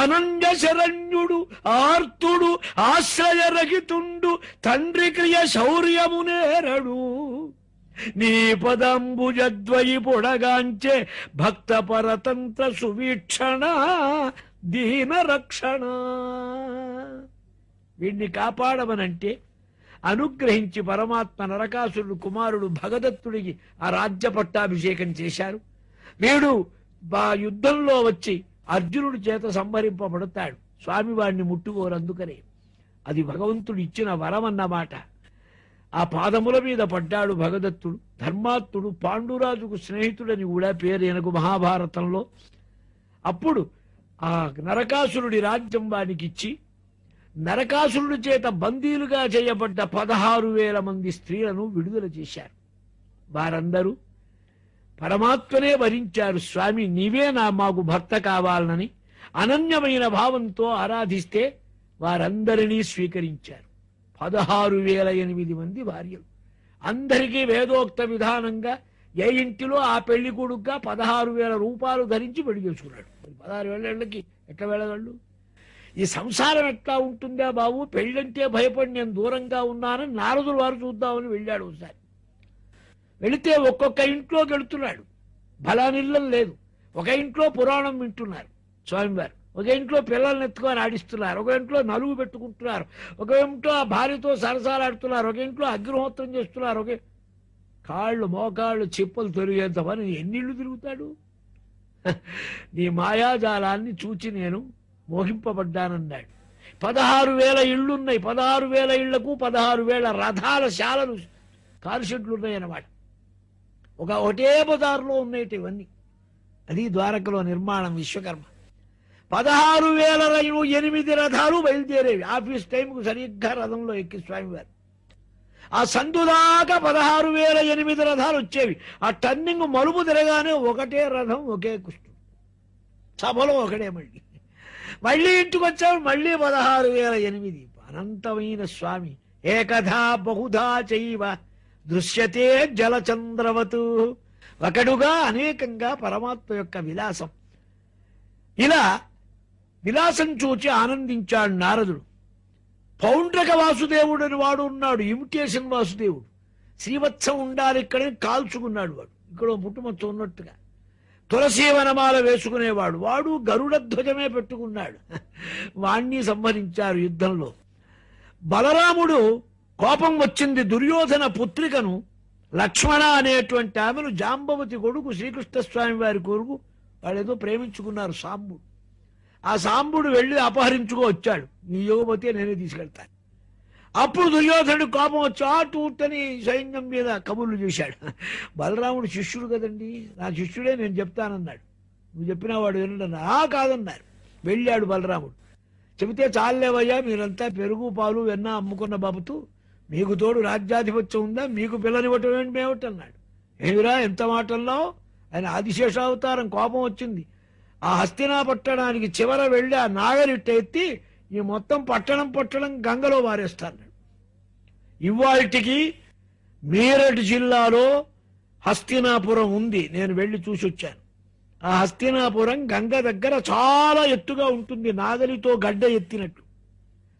అనంజ శరణ్యుడు, ఆర్తుడు, ఆశ్రయరహితుండు, తండ్రి క్రియ శౌర్యమునేరడు, నీ పదంబుజద్వయి పొడగాంచే భక్త పరతంత్ర సువీక్షణ దీన రక్షణ. వీడిని కాపాడమనంటే అనుగ్రహించి పరమాత్మ నరకాసురుడు కుమారుడు భగదత్తుడికి ఆ రాజ్య పట్టాభిషేకం చేశారు. వీడు యుద్ధంలో వచ్చి అర్జునుడి చేత సంహరింపబడతాడు. స్వామివాడిని ముట్టుకోరు, అందుకనే అది భగవంతుడు ఇచ్చిన వరం అన్నమాట. ఆ పాదముల మీద పడ్డాడు భగదత్తుడు. ధర్మాత్ముడు, పాండురాజుకు స్నేహితుడని కూడా పేరు ఈయనకు మహాభారతంలో. అప్పుడు ఆ నరకాసురుడి రాజ్యం వానికి ఇచ్చి నరకాసురుడి చేత బందీలుగా చేయబడ్డ 16,000 మంది స్త్రీలను విడుదల చేశారు. వారందరూ పరమాత్మనే వరించారు. స్వామి నీవే మాకు భర్త కావాలని అనన్యమైన భావంతో ఆరాధిస్తే వారందరినీ స్వీకరించారు. 16,008 మంది భార్యలు. అందరికీ వేదోక్త విధానంగా ఏ ఇంటిలో ఆ పెళ్లి కొడుకుగా 16,000 రూపాయలు ధరించి పెళ్లి చేసుకున్నాడు. 16,000 ఏళ్ళకి ఎట్లా వెళ్ళగలడు? ఈ సంసారం ఎట్లా ఉంటుందా బాబు, పెళ్ళంటే భయపడి నేను దూరంగా ఉన్నానని నారదులు వారు చూద్దామని వెళ్ళాడు. ఒకసారి వెళితే ఒక్కొక్క ఇంట్లోకి వెళుతున్నాడు. బలానిల్లం లేదు. ఒక ఇంట్లో పురాణం వింటున్నారు స్వామివారు, ఒక ఇంట్లో పిల్లల్ని ఎత్తుకొని ఆడిస్తున్నారు, ఒక ఇంట్లో నలుగు పెట్టుకుంటున్నారు, ఒక ఇంట్లో ఆ భార్యతో సరసాలాడుతున్నారు, ఒక ఇంట్లో అగ్నిహోత్రం చేస్తున్నారు. ఒకే కాళ్ళు మోకాళ్ళు చిప్పలు తొరిగేంత పని ఎన్నిళ్ళు తిరుగుతాడు? నీ మాయాజాలాన్ని చూచి నేను మోహింపబడ్డానన్నాడు. 16,000 ఇళ్లున్నాయి. 16,000 ఇళ్లకు 16,000 రథాల శాలలు, కారుషెడ్లు ఉన్నాయన్నమాట. ఒకటే బజారులో ఉన్నాయి ఇవన్నీ. అది ద్వారకలో నిర్మాణం విశ్వకర్మ. 16,008 రథాలు బయలుదేరేవి. ఆఫీస్ టైంకు సరిగ్గా రథంలో ఎక్కి స్వామివారు ఆ సందుదాకా 16,008 రథాలు వచ్చేవి. ఆ టర్నింగ్ మలుపు తిరగానే ఒకటే రథం, ఒకే కృష్ణుడు, సభలో ఒకడే. మళ్ళీ ఇంటికి వచ్చాడు, మళ్ళీ 16,008. అనంతమైన స్వామి. ఏకథా బహుధా చైవ దృశ్యతే జలచంద్రవతు. ఒకడుగా అనేకంగా పరమాత్మ యొక్క విలాసం. ఇలా విలాసం చూచి ఆనందించాడు నారదుడు. పౌండ్రక వాసుదేవుడు అని వాడు ఉన్నాడు, ఇమిటేషన్ వాసుదేవుడు. శ్రీవత్సం ఉండాలి ఇక్కడని కాల్చుకున్నాడు వాడు, ఇక్కడ పుట్టుమచ్చ ఉన్నట్టుగా. తులసీ వనమాల వేసుకునేవాడు వాడు, గరుడ ధ్వజమే పెట్టుకున్నాడు. వాణ్ణి సంహరించారు యుద్ధంలో. బలరాముడు కోపం వచ్చింది, దుర్యోధన పుత్రికను లక్ష్మణ అనేటువంటి ఆమెను, జాంబవతి కొడుకు శ్రీకృష్ణస్వామి వారి కొడుకు, వాళ్ళేదో ప్రేమించుకున్నారు సాంబుడు. ఆ సాంబుడు వెళ్ళి అపహరించుకో వచ్చాడు. నీ యువపతి నేనే తీసుకెళ్తాను. అప్పుడు దుర్యోధనుడు కోపం వచ్చి ఆటూటని సైన్యం మీద కబుర్లు చేశాడు. బలరాముడు శిష్యుడు కదండి, నా శిష్యుడే, నేను చెప్తానన్నాడు. నువ్వు చెప్పినా వాడు వినడన్నా? కాదన్నారు. వెళ్ళాడు బలరాముడు. చెబితే చాలేవయ్యా, మీరంతా పెరుగు పాలు వెన్న అమ్ముకున్న బాబుతూ మీకు తోడు రాజ్యాధిపత్యం ఉందా, మీకు పిల్లనివ్వటం ఏంటి మేమిటి అన్నాడు. ఏమిరా ఎంత మాటల్లో? ఆయన ఆదిశేషావతారం. కోపం వచ్చింది. ఆ హస్తినా పట్టణానికి చివర వెళ్ళి ఆ నాగరిట్ట ఎత్తి ఈ మొత్తం పట్టణం గంగలో వారేస్తాడు. ఇవాళకి మీరట్ జిల్లాలో హస్తినాపురం ఉంది, నేను వెళ్ళి చూసి వచ్చాను. ఆ హస్తినాపురం గంగ దగ్గర చాలా ఎత్తుగా ఉంటుంది, నాగలితో గడ్డ ఎత్తినట్టు.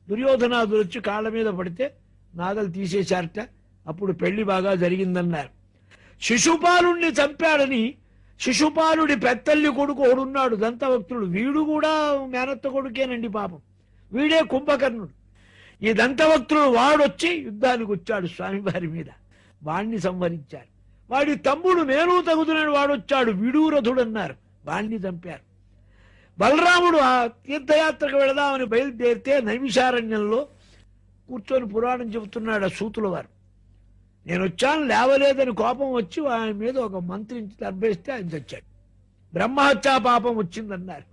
దుర్యోధనాదులు వచ్చి కాళ్ళ మీద పడితే నాగలు తీసేశారట. అప్పుడు పెళ్లి బాగా జరిగిందన్నారు. శిశుపాలుణ్ణి చంపాడని శిశుపాలుడి పెత్తల్లి కొడుకు ఓడున్నాడు దంతవక్తుడు. వీడు కూడా మేనత్త కొడుకేనండి పాపం. వీడే కుంభకర్ణుడు. ఈ దంతవక్తుడు వాడొచ్చి యుద్ధానికి వచ్చాడు స్వామివారి మీద. వాణ్ణి సంహరించారు. వాడి తమ్ముడు నేను తగుదునని వాడొచ్చాడు, విడూరథుడు అన్నారు. వాణ్ణి చంపారు. బలరాముడు ఆ తీర్థయాత్రకు వెళదామని బయలుదేరితే నైమిషారణ్యంలో కూర్చొని పురాణం చెబుతున్నాడు ఆ సూతుల వారు. నేను వచ్చాను లేవలేదని కోపం వచ్చి ఆయన మీద ఒక మంత్రించి దర్భేస్తే ఆయన చచ్చాడు. బ్రహ్మహత్యా పాపం వచ్చిందన్నారు.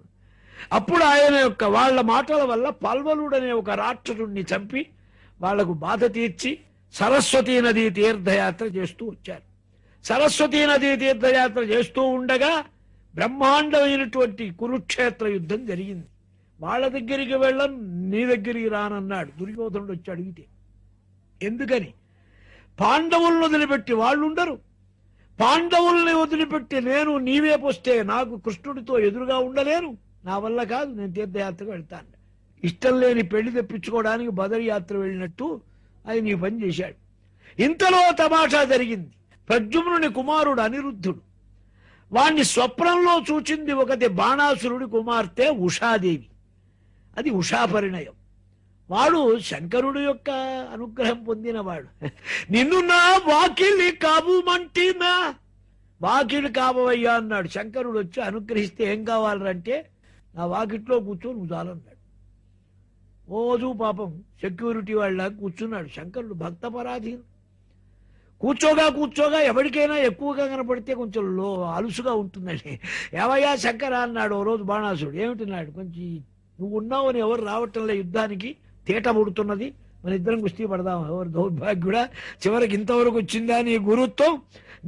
అప్పుడు ఆయన యొక్క వాళ్ళ మాటల వల్ల పల్వలుడనే ఒక రాక్షసుడిని చంపి వాళ్లకు బాధ తీర్చి సరస్వతీ నదీ తీర్థయాత్ర చేస్తూ వచ్చారు. సరస్వతీ నదీ తీర్థయాత్ర చేస్తూ ఉండగా బ్రహ్మాండమైనటువంటి కురుక్షేత్ర యుద్ధం జరిగింది. వాళ్ళ దగ్గరికి వెళ్ళను, నీ దగ్గరికి రానన్నాడు దుర్యోధనుడు వచ్చి అడిగితే. ఎందుకని? పాండవులను వదిలిపెట్టి వాళ్ళుండరు. పాండవుల్ని వదిలిపెట్టి నేను నీవేపొస్తే నాకు కృష్ణుడితో ఎదురుగా ఉండలేను, నా వల్ల కాదు, నేను తీర్థయాత్రకు వెళ్తాను. ఇష్టం లేని పెళ్లి తెప్పించుకోవడానికి బదరి యాత్ర వెళ్ళినట్టు ఆయన ఈ పని చేశాడు. ఇంతలో తమాషా జరిగింది. ప్రద్యుమ్నుని కుమారుడు అనిరుద్ధుడు. వాణ్ణి స్వప్నంలో చూచింది ఒకటి బాణాసురుడి కుమార్తె ఉషాదేవి. అది ఉషా పరిణయం. వాడు శంకరుడు యొక్క అనుగ్రహం పొందినవాడు. నిన్ను నా వాకిలి కాబుమంటినా, వాకిలి కాబవయ్యా అన్నాడు. శంకరుడు వచ్చి అనుగ్రహిస్తే ఏం కావాలంటే నా వాకిట్లో కూర్చో నువ్వు చాలన్నాడు. రోజు పాపం సెక్యూరిటీ వాళ్ళ కూర్చున్నాడు. శంకరుడు భక్తపరాధీనుడు. కూర్చోగా ఎవరికైనా ఎక్కువగా కనపడితే కొంచెం అలుసుగా ఉంటుందండి. ఏవయ్యా శంకర అన్నాడు ఓ రోజు బాణాసుడు. ఏమిటిన్నాడు? కొంచెం నువ్వు ఉన్నావని ఎవరు రావటంలే, యుద్ధానికి తీట ముడుతున్నది, మన ఇద్దరం కుస్తీ పడదాం. ఎవరు దౌర్భాగ్యుడా, చివరికి ఇంతవరకు వచ్చిందా నీ గురుత్వం?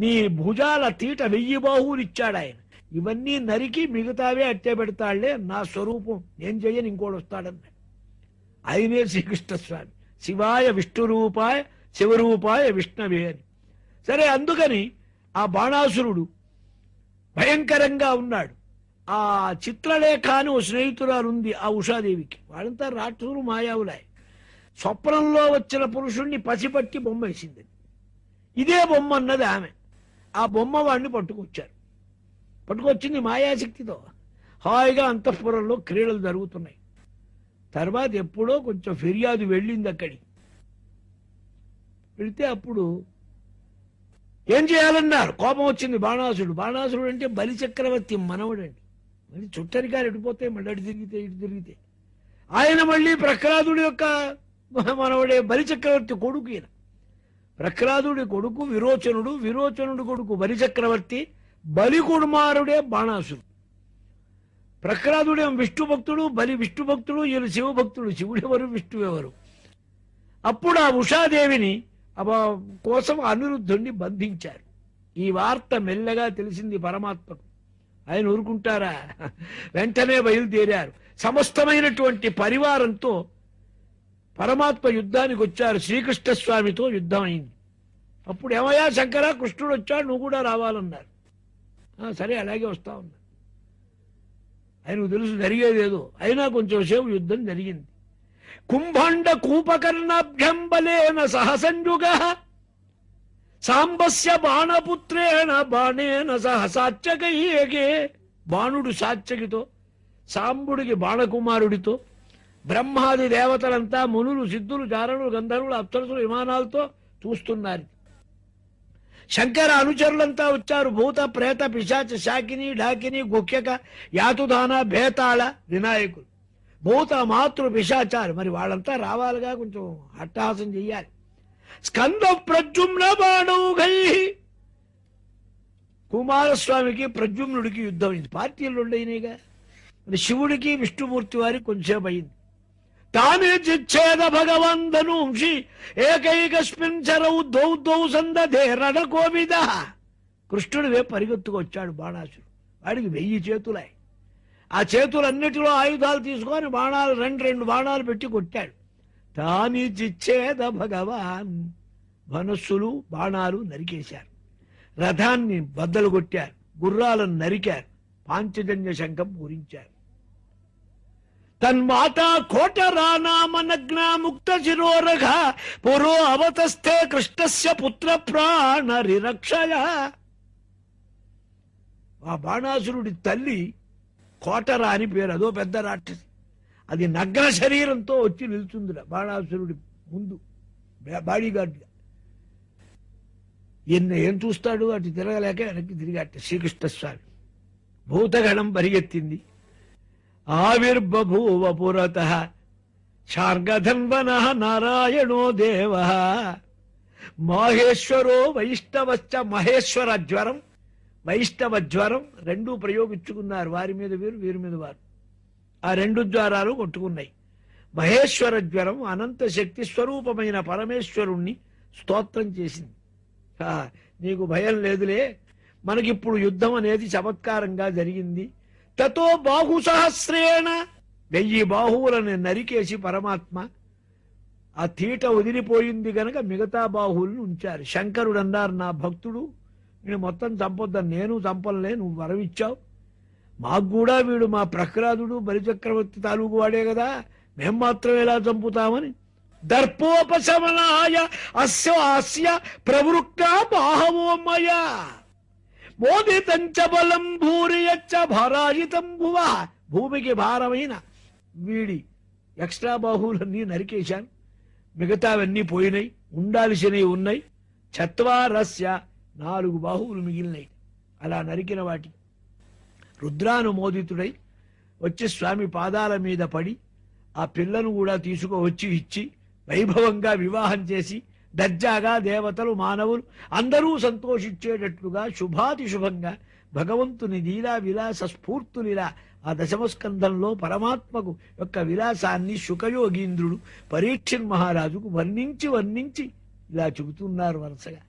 నీ భుజాల తీట 1000 బాహువులు ఇచ్చాడు ఆయన. ఇవన్నీ నరికి మిగతావే అట్టే పెడతాళ్లే, నా స్వరూపం నేను చెయ్యని ఇంకోటి వస్తాడన్నాడు. ఆయనే శ్రీకృష్ణ స్వామి. శివాయ విష్ణురూపాయ శివరూపాయ విష్ణవే అని. సరే, అందుకని ఆ బాణాసురుడు భయంకరంగా ఉన్నాడు. ఆ చిత్రలేఖ అని ఓ స్నేహితురాలు ఉంది ఆ ఉషాదేవికి. వాళ్ళంతా రాక్షసులు, మాయావులాయ్. స్వప్నంలో వచ్చిన పురుషుణ్ణి పసిపట్టి బొమ్మ వేసింది. ఇదే బొమ్మ అన్నది ఆమె. ఆ బొమ్మ వాడిని పట్టుకొచ్చింది మాయాశక్తితో. హాయిగా అంతఃపురంలో క్రీడలు జరుగుతున్నాయి. తర్వాత ఎప్పుడో కొంచెం ఫిర్యాదు వెళ్ళింది అక్కడికి. వెళితే అప్పుడు ఏం చేయాలన్నారు? కోపం వచ్చింది బాణాసుడు. బాణాసుడు అంటే బలిచక్రవర్తి మనవడండి. మళ్ళీ చుట్టరికారు ఎడిపోతే మళ్ళీ అటు తిరిగితే ఆయన మళ్ళీ ప్రహ్లాదుడి యొక్క మనవడే. బలిచక్రవర్తి కొడుకు ఈయన. ప్రహ్లాదుడి కొడుకు విరోచనుడు, విరోచనుడి కొడుకు బలిచక్రవర్తి, బలి కుమారుడే బాణాసుడు. ప్రహ్లాదుడేం విష్ణు భక్తుడు, బలి విష్ణు భక్తుడు, ఈయన శివభక్తుడు. శివుడెవరు, విష్ణువెవరు? అప్పుడు ఆ ఉషాదేవిని కోసం అనిరుద్ధుణ్ణి బంధించారు. ఈ వార్త మెల్లగా తెలిసింది పరమాత్మకు. ఆయన ఊరుకుంటారా? వెంటనే బయలుదేరారు. సమస్తమైనటువంటి పరివారంతో పరమాత్మ యుద్ధానికి వచ్చారు. శ్రీకృష్ణ స్వామితో యుద్ధం అయింది. అప్పుడు ఏమయ్యా శంకర, కృష్ణుడు వచ్చాడు, నువ్వు కూడా రావాలన్నారు. సరే అలాగే వస్తా ఉన్నా. ఆయనకు తెలుసు జరిగేదేదో. అయినా కొంచెం సేపు యుద్ధం జరిగింది. కుంభండ కూపకర్ణాభ్యం బలేన సహసంయుగ సాంబస్య బాణపుత్రేణ బాణేన సహ సాత్యకయ్యేగే. బాణుడు సాత్యకితో, సాంబుడికి బాణకుమారుడితో, బ్రహ్మాది దేవతలంతా మునులు, సిద్ధులు, చారణులు, గంధర్వులు, అప్సరసులు విమానాలతో చూస్తున్నారు. శంకర అనుచరులంతా వచ్చారు. భూత ప్రేత పిశాచ శాకిని ఢాకిని గుఖ్యక యాతుదాన భేతాళ వినాయకులు. భూత మాతృ పిశాచారు మరి వాళ్ళంతా రావాలిగా, కొంచెం అట్టహాసం చెయ్యాలి. స్కంద ప్రద్యుమ్న బాణౌఘై. కుమారస్వామికి ప్రద్యుమ్నుడికి యుద్ధం అయింది. పార్టీలు ఉండయినాయిగా. మరి శివుడికి విష్ణుమూర్తి వారికి కొంచెంసేపు అయింది. తానే చిచ్ఛేద భగవాన్ ధనూంషి ఏకైకస్మిన్ చరౌ దౌ దౌ సందధే రణకోవిద. కృష్ణుడివే పరిగెత్తుకొచ్చాడు బాణాసుడు. వాడికి 1000 చేతులాయి. ఆ చేతులన్నిటిలో ఆయుధాలు తీసుకొని బాణాలు రెండు బాణాలు పెట్టి కొట్టాడు. తాని చిచ్ఛేద భగవాన్. ధనుస్సులు బాణాలు నరికేశారు. రథాన్ని బద్దలు కొట్టారు, గుర్రాలను నరికారు, పాంచజన్య శంఖం పూరించారు. తన్మాతా కోటరానామనగ్నా ముక్త శిరోరఘ పురో అవతస్థే కృష్ణస్య పుత్ర ప్రాణరిరక్షయ. ఆ బాణాసురుడి తల్లి కోటర అని పేరు, అదో పెద్ద రాక్షసి. అది నగ్న శరీరంతో వచ్చి నిల్చుందిరా బాణాసురుడి ముందు బాడీగార్డ్గా. ఏం చూస్తాడు, అటు తిరగలేక వెనక్కి తిరిగాట శ్రీకృష్ణస్వామి. భూతగణం పరిగెత్తింది. ఆవిర్బభూవ పురతః శార్గధన్వనః నారాయణో దేవః మాహేశ్వరో వైష్ణవశ్చ. మహేశ్వర జ్వరం, వైష్ణవ జ్వరం రెండూ ప్రయోగించుకున్నారు. వారి మీద వీరు, వీరి మీద వారు. ఆ రెండు జ్వరాలు కొట్టుకున్నాయి. మహేశ్వర జ్వరం అనంత శక్తి స్వరూపమైన పరమేశ్వరుణ్ణి స్తోత్రం చేసింది. నీకు భయం లేదులే, మనకిప్పుడు యుద్ధం అనేది చమత్కారంగా జరిగింది. తతో బాహు సహస్రేణ 1000 బాహువులను నరికేసి పరమాత్మ ఆ తీట వదిలిపోయింది గనక మిగతా బాహువులను ఉంచారు. శంకరుడు అన్నారు, నా భక్తుడు నేను మొత్తం చంపొద్దని. నేను చంపలే, నువ్వు వరమిచ్చావు. మాకు కూడా వీడు మా ప్రహ్లాదుడు బలిచక్రవర్తి తాలూకు వాడే కదా, మేం మాత్రం ఎలా చంపుతామని. దర్పోపశమనాయ అస్య ప్రవృక్త బాహవోమయ మోదితంచ బలం భూరియచ్చ భారాజితం భువ. భూమికి భారమైన వీడి ఎక్స్ట్రా బాహువులన్నీ నరికేశాను, మిగతావన్నీ పోయినాయి, ఉండాల్సినవి ఉన్నాయి. చత్వారస్య 4 బాహువులు మిగిలినాయి. అలా నరికిన వాటి రుద్రానుమోదితుడై వచ్చి స్వామి పాదాల మీద పడి ఆ పిల్లను కూడా తీసుకువచ్చి ఇచ్చి వైభవంగా వివాహం చేసి దర్జాగా దేవతలు మానవులు అందరూ సంతోషించేటట్లుగా శుభాతి శుభంగా భగవంతుని లీలా విలాస స్ఫూర్తులిలా ఆ దశమస్కంధంలో పరమాత్మకు యొక్క విలాసాన్ని శుకయోగీంద్రుడు పరీక్షణ్ మహారాజుకు వర్ణించి ఇలా చెబుతున్నారు వరుసగా.